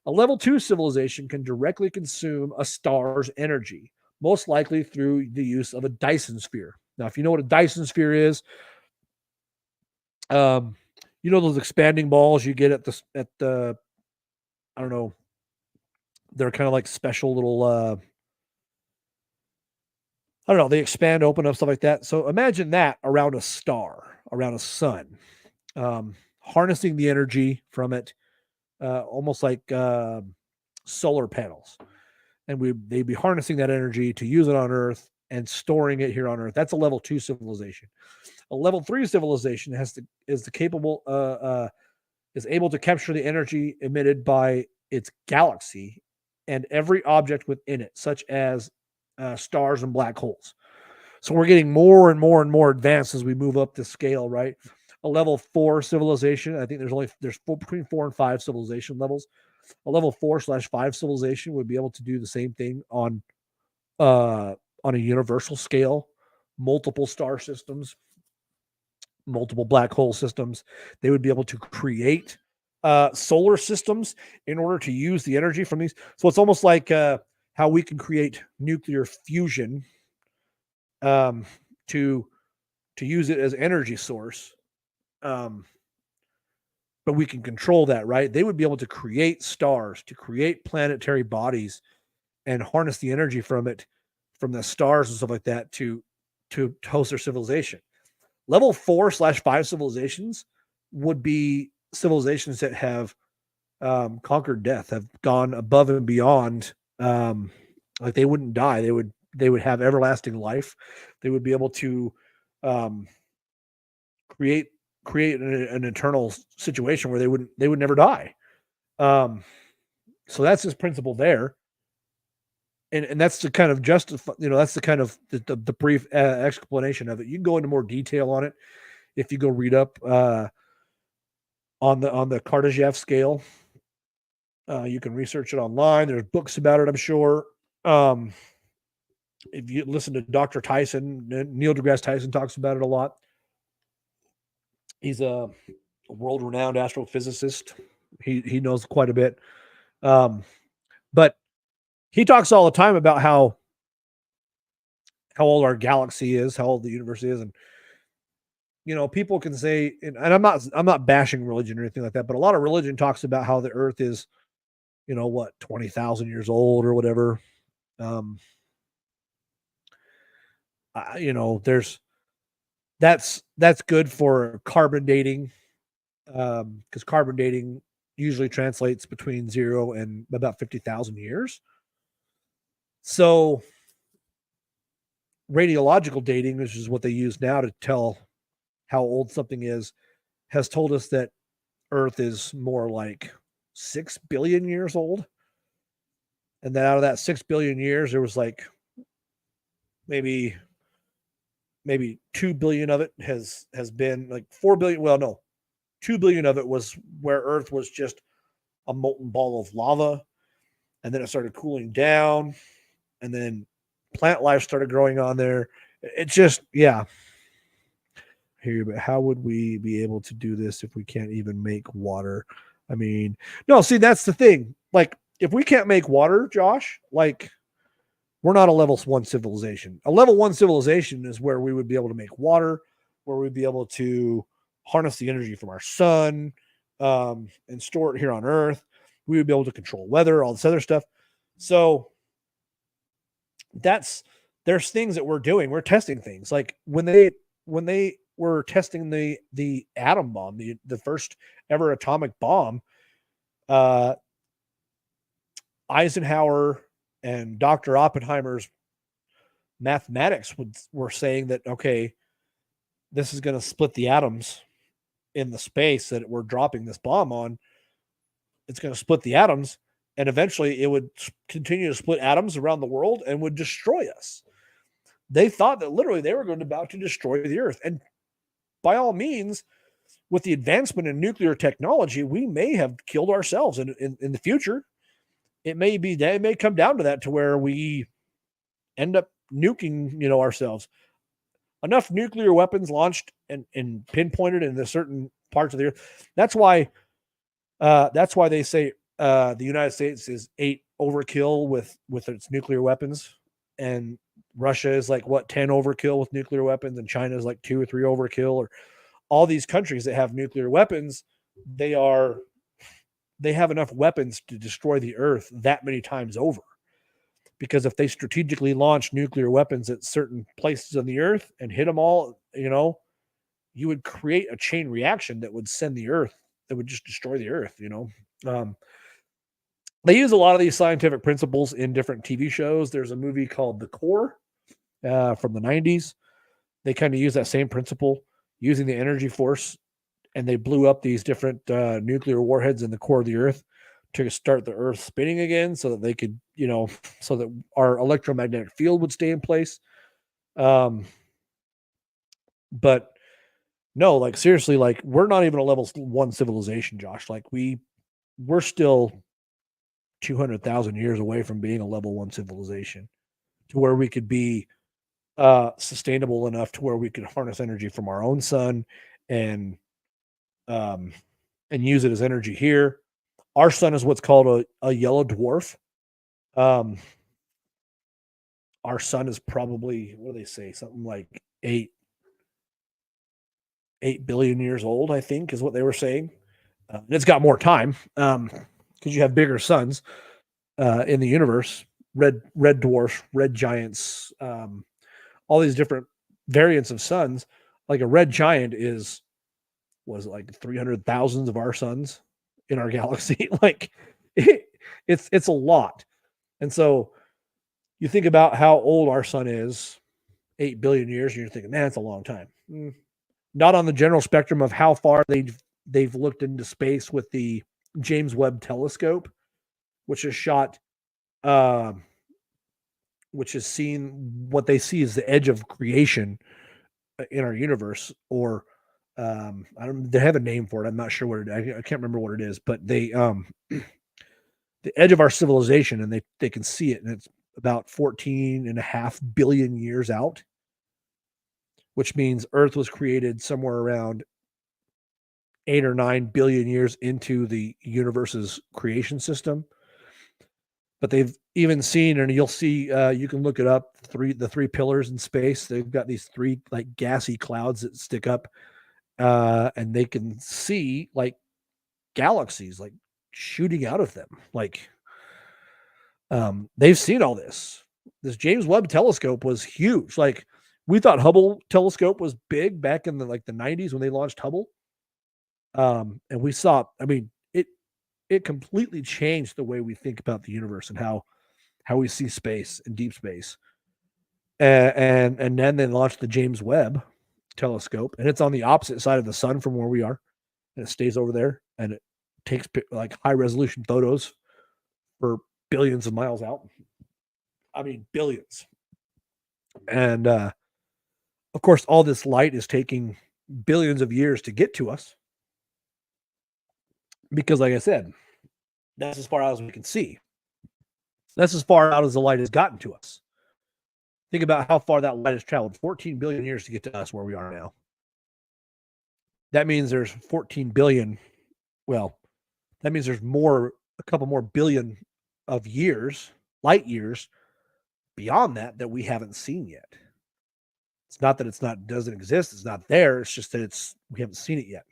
A level 2 civilization can directly consume a star's energy, most likely through the use of a Dyson sphere. Now, if you know what a Dyson sphere is, you know those expanding balls you get at the I don't know, they're kind of like special little I don't know, they expand, open up, stuff like that. So imagine that around a star, around a sun, harnessing the energy from it, almost like solar panels. And they'd be harnessing that energy to use it on Earth and storing it here on Earth. That's a level 2 civilization. A level 3 civilization is able to capture the energy emitted by its galaxy and every object within it, such as stars and black holes. So we're getting more and more and more advanced as we move up the scale, right? A level 4 civilization, I think there's between 4 and 5 civilization levels. A level 4/5 civilization would be able to do the same thing on a universal scale, multiple star systems, multiple black hole systems. They would be able to create solar systems in order to use the energy from these. So it's almost like how we can create nuclear fusion to use it as energy source. But we can control that, right? They would be able to create stars, to create planetary bodies, and harness the energy from it, from the stars and stuff like that, to host their civilization. Level 4/5 civilizations would be civilizations that have conquered death, have gone above and beyond. Like they wouldn't die; they would have everlasting life. They would be able to create an eternal situation where they would never die. So that's his principle there. And that's the kind of justify, that's the kind of the brief explanation of it. You can go into more detail on it if you go read up on the Kardashev scale. You can research it online. There's books about it, I'm sure. If you listen to Dr. Tyson, Neil deGrasse Tyson talks about it a lot. He's a world-renowned astrophysicist. He knows quite a bit. But he talks all the time about how old our galaxy is, how old the universe is. And, people can say, and I'm not bashing religion or anything like that, but a lot of religion talks about how the earth is, 20,000 years old or whatever. That's good for carbon dating, because carbon dating usually translates between 0 and about 50,000 years. So radiological dating, which is what they use now to tell how old something is, has told us that Earth is more like 6 billion years old. And then out of that 6 billion years, there was like maybe 2 billion of it has been like 4 billion. Well, no, 2 billion of it was where Earth was just a molten ball of lava. And then it started cooling down. And then plant life started growing on there. It's just, yeah. Here, but how would we be able to do this if we can't even make water? I mean, no, see, that's the thing. Like, if we can't make water, Josh, like, we're not a level 1 civilization. A level 1 civilization is where we would be able to make water, where we'd be able to harness the energy from our sun, and store it here on Earth. We would be able to control weather, all this other stuff. So there's things that we're doing. We're testing things. Like when they were testing the atom bomb, the first ever atomic bomb, Eisenhower and Dr. Oppenheimer's mathematics were saying that, okay, this is going to split the atoms in the space that we're dropping this bomb on. It's going to split the atoms, and eventually it would continue to split atoms around the world and would destroy us. They thought that literally they were about to destroy the Earth. And by all means, with the advancement in nuclear technology, we may have killed ourselves in the future. It may come down to that, to where we end up nuking, ourselves. enough nuclear weapons launched and pinpointed in the certain parts of the earth. That's why they say the United States is 8 overkill with its nuclear weapons, and Russia is like 10 overkill with nuclear weapons, and China is like 2 or 3 overkill. Or all these countries that have nuclear weapons, they have enough weapons to destroy the earth that many times over. Because if they strategically launch nuclear weapons at certain places on the earth and hit them all, you would create a chain reaction that would send the earth, that would just destroy the earth. They use a lot of these scientific principles in different TV shows. There's a movie called The Core from the 90s. They kind of use that same principle using the energy force, and they blew up these different nuclear warheads in the core of the earth to start the earth spinning again so that they could, so that our electromagnetic field would stay in place. But no, like seriously, like we're not even a level 1 civilization, Josh. Like we're still 200,000 years away from being a level 1 civilization to where we could be sustainable enough to where we could harness energy from our own sun and use it as energy here. Our sun is what's called a yellow dwarf. Our sun is probably, what do they say? Something like 8 billion years old, I think, is what they were saying. It's got more time because you have bigger suns in the universe. Red dwarfs, red giants, all these different variants of suns. Like a red giant was like 300,000 of our suns in our galaxy. Like it's a lot. And so you think about how old our sun is, 8 billion years, and you're thinking, man, that's a long time. Not on the general spectrum of how far they've looked into space with the James Webb Telescope, which has shot, which has seen what they see as the edge of creation in our universe. Or they have a name for it. I'm not sure what I can't remember what it is, but they the edge of our civilization, and they can see it, and it's about 14.5 billion years out, which means Earth was created somewhere around 8 or 9 billion years into the universe's creation system. But they've even seen, and you'll see, you can look it up, the three pillars in space. They've got these 3 like gassy clouds that stick up, and they can see like galaxies like shooting out of them. Like they've seen all this. This James Webb Telescope was huge. Like we thought Hubble telescope was big back in the 90s when they launched Hubble. And we saw, I mean, it completely changed the way we think about the universe and how we see space and deep space. And then they launched the James Webb Telescope, and it's on the opposite side of the sun from where we are, and it stays over there, and it takes like high resolution photos for billions of miles out. I mean, billions. And of course, all this light is taking billions of years to get to us. Because, like I said, that's as far out as we can see. That's as far out as the light has gotten to us. Think about how far that light has traveled. 14 billion years to get to us where we are now. That means there's 14 billion. Well, that means there's a couple more billion of years, light years, beyond that we haven't seen yet. It's not that doesn't exist. It's not there. It's just that we haven't seen it yet.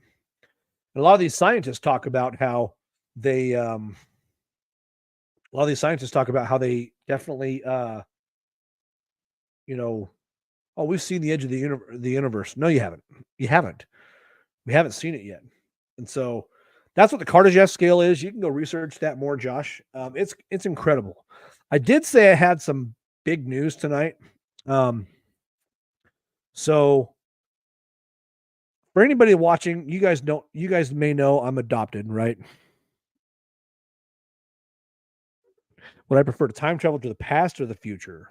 And a lot of these scientists talk about how they, definitely, we've seen the edge of the universe. No, you haven't. You haven't. We haven't seen it yet. And so that's what the Kardashev scale is. You can go research that more, Josh. It's incredible. I did say I had some big news tonight. So for anybody watching, you guys may know I'm adopted, right? Would I prefer to time travel to the past or the future?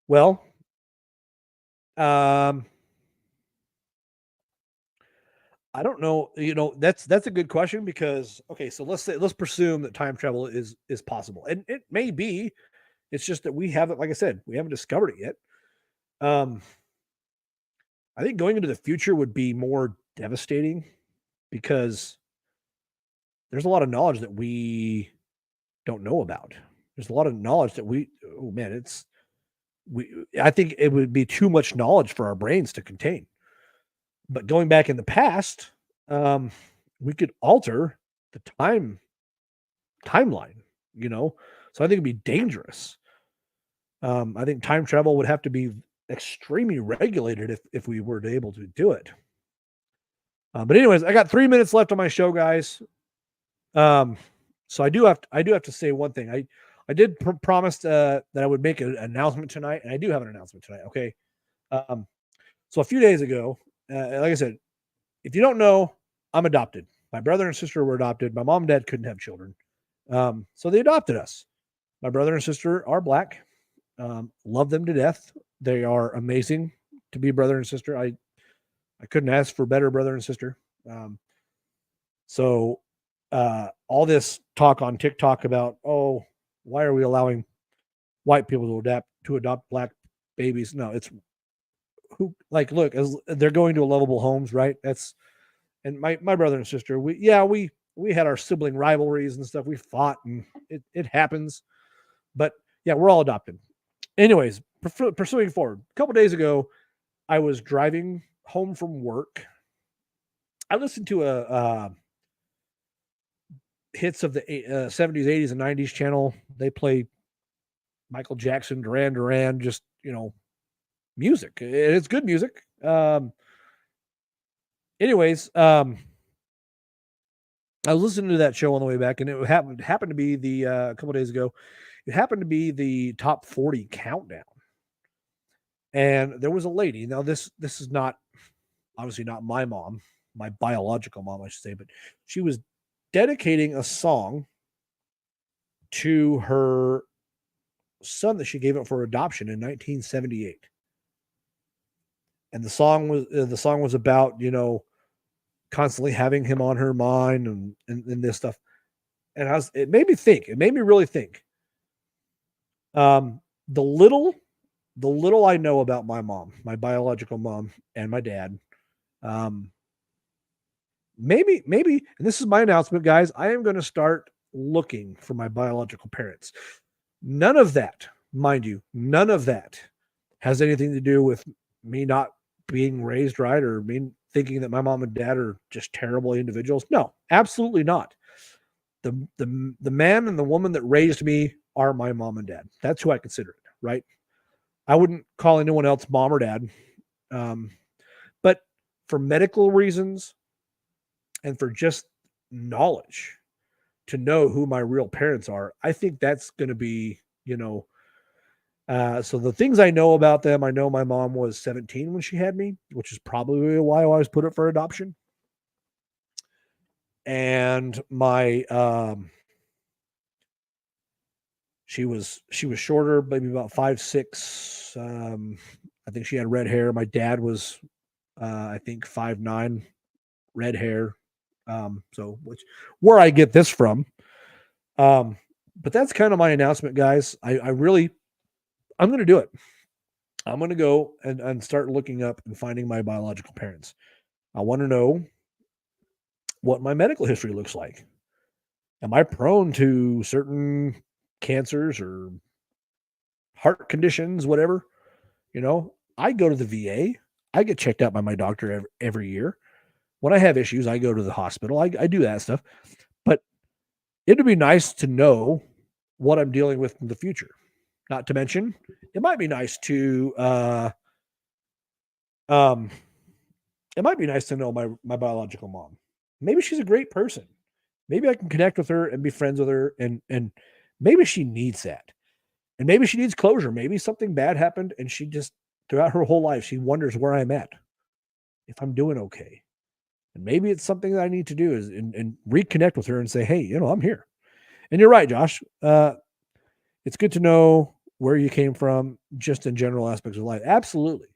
Well, I don't know. That's a good question because, okay, so let's presume that time travel is possible, and it may be. It's just that we haven't, like I said, we haven't discovered it yet. I think going into the future would be more devastating because there's a lot of knowledge that we don't know about. There's a lot of knowledge that I think it would be too much knowledge for our brains to contain. But going back in the past, we could alter the timeline, So I think it'd be dangerous. I think time travel would have to be extremely regulated if we were able to do it. But anyways, I got 3 minutes left on my show, guys. So I do have to say one thing. I did promise that I would make an announcement tonight, and I do have an announcement tonight. Okay. So a few days ago, like I said, if you don't know, I'm adopted. My brother and sister were adopted. My mom and dad couldn't have children, so they adopted us. My brother and sister are black. Love them to death. They are amazing to be brother and sister. I couldn't ask for better brother and sister. So all this talk on TikTok about, oh, why are we allowing white people to adopt black babies? No, it's look, as they're going to lovable homes, right? And my brother and sister, we had our sibling rivalries and stuff. We fought, and it happens. But yeah, we're all adopted. Anyways, pursuing forward. A couple days ago, I was driving home from work. I listened to hits of the 70s, 80s, and 90s channel. They play Michael Jackson, Duran Duran, just, music. It's good music. Anyways, I was listening to that show on the way back, and it happened to be a couple days ago. It happened to be the top 40 countdown, and there was a lady. Now this is not obviously not my mom, my biological mom, I should say, but she was dedicating a song to her son that she gave up for adoption in 1978. And the song was about, constantly having him on her mind and this stuff. And it made me really think. The little I know about my mom, my biological mom, and my dad, maybe, and this is my announcement, guys, I am going to start looking for my biological parents. None of that, mind you, has anything to do with me not being raised right or me thinking that my mom and dad are just terrible individuals. No, absolutely not. The man and the woman that raised me are my mom and dad. That's who I consider it, right? I wouldn't call anyone else mom or dad. But for medical reasons and for just knowledge to know who my real parents are, I think that's going to be, so the things I know about them, I know my mom was 17 when she had me, which is probably why I always put it for adoption. And she was shorter, maybe about 5'6". I think she had red hair. My dad was, I think 5'9", red hair. So where I get this from. But that's kind of my announcement, guys. I'm going to do it. I'm going to go and start looking up and finding my biological parents. I want to know what my medical history looks like. Am I prone to certain cancers or heart conditions, whatever? I go to the VA. I get checked out by my doctor every year. When I have issues, I go to the hospital. I do that stuff. But it'd be nice to know what I'm dealing with in the future. Not to mention, it might be nice to know my biological mom. Maybe she's a great person. Maybe I can connect with her and be friends with her, and maybe she needs that. And maybe she needs closure. Maybe something bad happened and she just, throughout her whole life, she wonders where I'm at, if I'm doing okay. And maybe it's something that I need to do is and reconnect with her and say, hey, I'm here. And you're right, Josh. It's good to know where you came from, just in general aspects of life. Absolutely.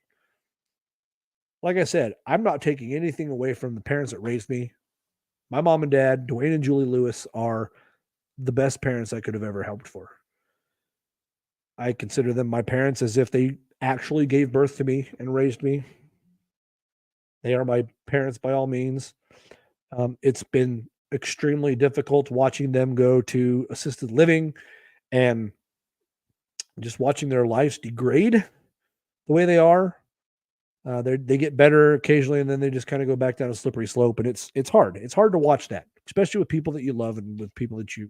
Like I said, I'm not taking anything away from the parents that raised me. My mom and dad, Dwayne and Julie Lewis, are the best parents I could have ever hoped for. I consider them my parents as if they actually gave birth to me and raised me. They are my parents by all means. It's been extremely difficult watching them go to assisted living and just watching their lives degrade the way they are. They get better occasionally, and then they just kind of go back down a slippery slope. And it's hard. It's hard to watch that, especially with people that you love and with people that you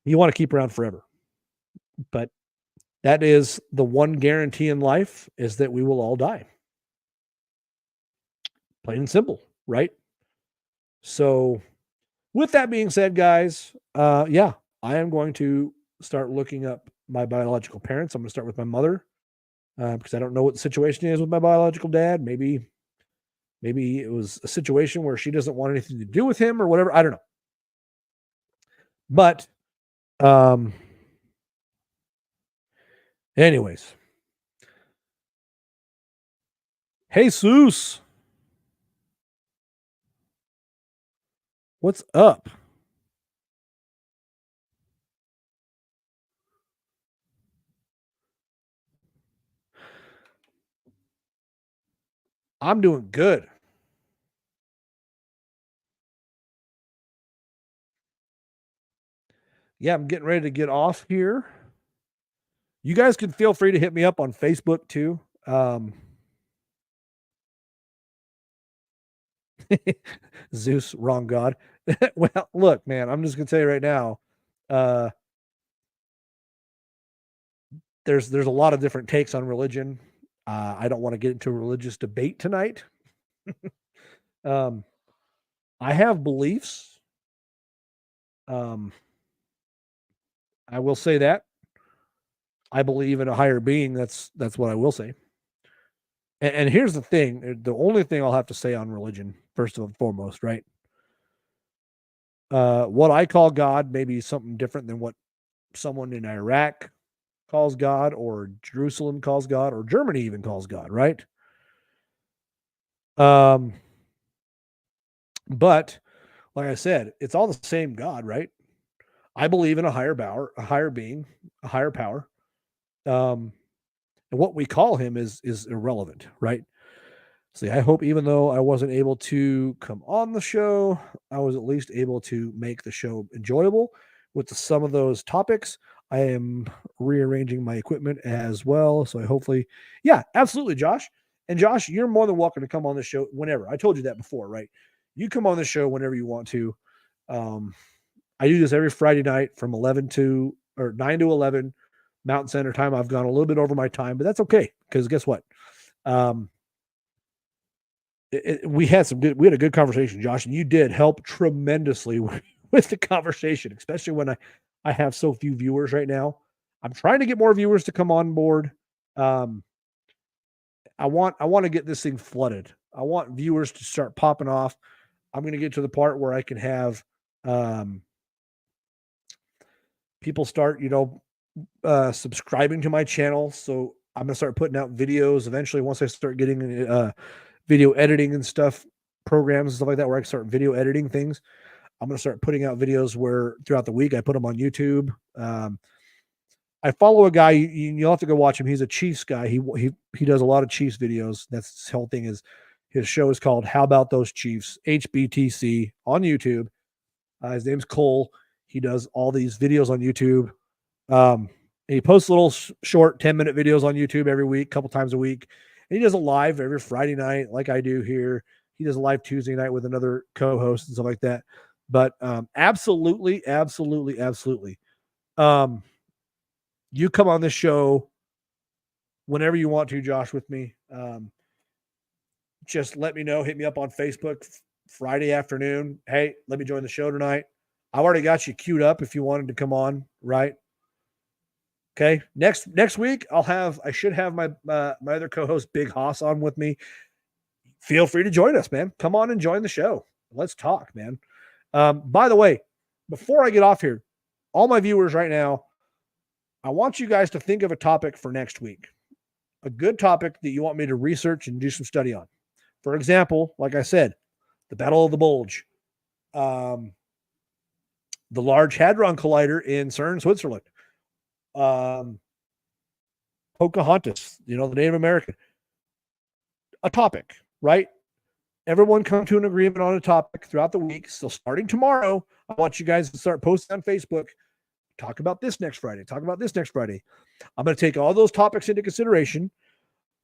want to keep around forever. But that is the one guarantee in life, is that we will all die. Plain and simple, right? So, with that being said, guys, I am going to start looking up my biological parents. I'm going to start with my mother. Because I don't know what the situation is with my biological dad. Maybe it was a situation where she doesn't want anything to do with him or whatever. I don't know. But, anyways. Jesus, what's up? I'm doing good. Yeah, I'm getting ready to get off here. You guys can feel free to hit me up on Facebook too. Zeus, wrong god. Well, look, man, I'm just gonna tell you right now. There's a lot of different takes on religion. I don't want to get into a religious debate tonight. I have beliefs. I will say that I believe in a higher being. That's what I will say. And here's the thing: the only thing I'll have to say on religion, first and foremost, right? What I call God may be something different than what someone in Iraq calls God, or Jerusalem calls God, or Germany even calls God, right? But like I said, it's all the same God, right? I believe in a higher power, a higher being, a higher power. And what we call him is irrelevant, right? See, I hope even though I wasn't able to come on the show, I was at least able to make the show enjoyable with some of those topics. I am rearranging my equipment as well. So I hopefully, yeah, absolutely, Josh. And Josh, you're more than welcome to come on the show whenever. I told you that before, right? You come on the show whenever you want to. I do this every Friday night from 9 to 11 Mountain Standard Time. I've gone a little bit over my time, but that's okay, because guess what? We had a good conversation, Josh, and you did help tremendously with the conversation, especially when I have so few viewers right now. I'm trying to get more viewers to come on board. I want to get this thing flooded. I want viewers to start popping off. I'm going to get to the part where I can have people start, subscribing to my channel. So I'm going to start putting out videos eventually once I start getting video editing and stuff, programs and stuff like that, where I can start video editing things. I'm going to start putting out videos where throughout the week I put them on YouTube. I follow a guy, you'll have to go watch him. He's a Chiefs guy. He does a lot of Chiefs videos. That's his whole thing. His show is called How About Those Chiefs, HBTC, on YouTube. His name's Cole. He does all these videos on YouTube. He posts little short 10-minute videos on YouTube every week, a couple times a week. And he does a live every Friday night, like I do here. He does a live Tuesday night with another co-host and stuff like that. But absolutely. You come on this show whenever you want to, Josh, with me. Just let me know. Hit me up on Facebook Friday afternoon. Hey, let me join the show tonight. I've already got you queued up if you wanted to come on, right? Okay. Next week, I should have my my other co-host Big Hoss on with me. Feel free to join us, man. Come on and join the show. Let's talk, man. By the way, before I get off here, all my viewers right now, I want you guys to think of a topic for next week. A good topic that you want me to research and do some study on. For example, like I said, the Battle of the Bulge, the Large Hadron Collider in CERN, Switzerland, Pocahontas, the Native American. A topic, right? Everyone come to an agreement on a topic throughout the week. So starting tomorrow, I want you guys to start posting on Facebook. Talk about this next Friday. Talk about this next Friday. I'm going to take all those topics into consideration.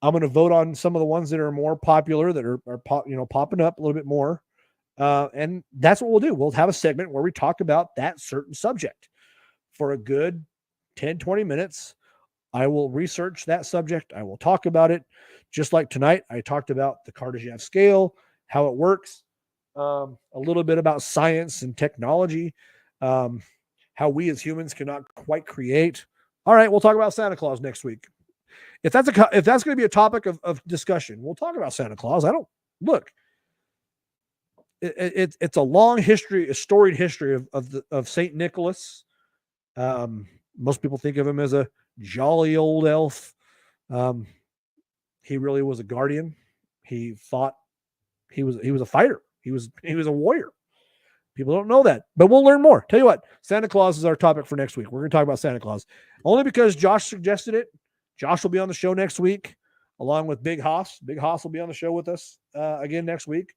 I'm going to vote on some of the ones that are more popular, that are popping up a little bit more. And that's what we'll do. We'll have a segment where we talk about that certain subject for a good 10, 20 minutes. I will research that subject. I will talk about it. Just like tonight, I talked about the Kardashev scale, how it works, a little bit about science and technology, how we as humans cannot quite create. All right, we'll talk about Santa Claus next week. If that's going to be a topic of discussion, we'll talk about Santa Claus. It's a long history, a storied history of Saint Nicholas. Most people think of him as a jolly old elf. He really was a guardian. He fought. He was a fighter. He was a warrior. People don't know that, but we'll learn more. Tell you what, Santa Claus is our topic for next week. We're going to talk about Santa Claus only because Josh suggested it. Josh will be on the show next week, along with Big Haas. Big Haas will be on the show with us again next week.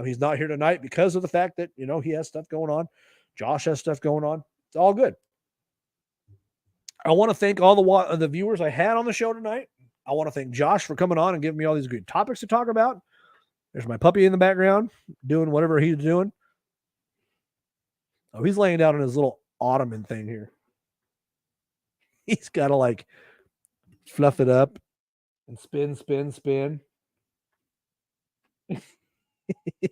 He's not here tonight because of the fact that he has stuff going on. Josh has stuff going on. It's all good. I want to thank all the viewers I had on the show tonight. I want to thank Josh for coming on and giving me all these good topics to talk about. There's my puppy in the background doing whatever he's doing. Oh, he's laying down on his little ottoman thing here. He's got to fluff it up and spin.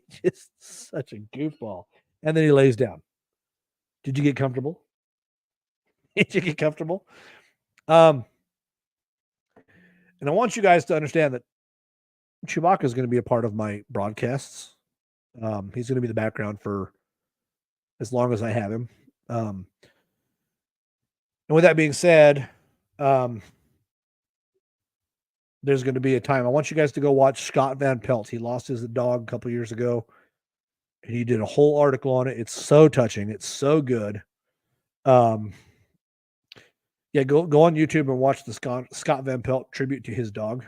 Just such a goofball. And then he lays down. Did you get comfortable? Did you get comfortable? And I want you guys to understand that Chewbacca is going to be a part of my broadcasts. He's going to be the background for as long as I have him. And with that being said, there's going to be a time. I want you guys to go watch Scott Van Pelt. He lost his dog a couple years ago. And he did a whole article on it. It's so touching. It's so good. Yeah, go on YouTube and watch the Scott Van Pelt tribute to his dog.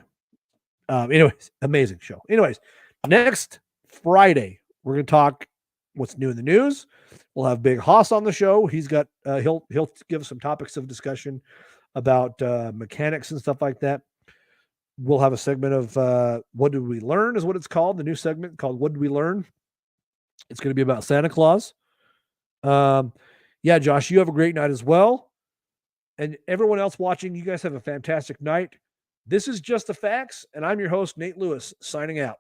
Anyways, amazing show. Anyways, next Friday, we're going to talk what's new in the news. We'll have Big Haas on the show. He's got he'll give us some topics of discussion about mechanics and stuff like that. We'll have a segment of What Did We Learn is what it's called, the new segment called What Did We Learn? It's going to be about Santa Claus. Yeah, Josh, you have a great night as well. And everyone else watching, you guys have a fantastic night. This is Just the Facts, and I'm your host, Nate Lewis, signing out.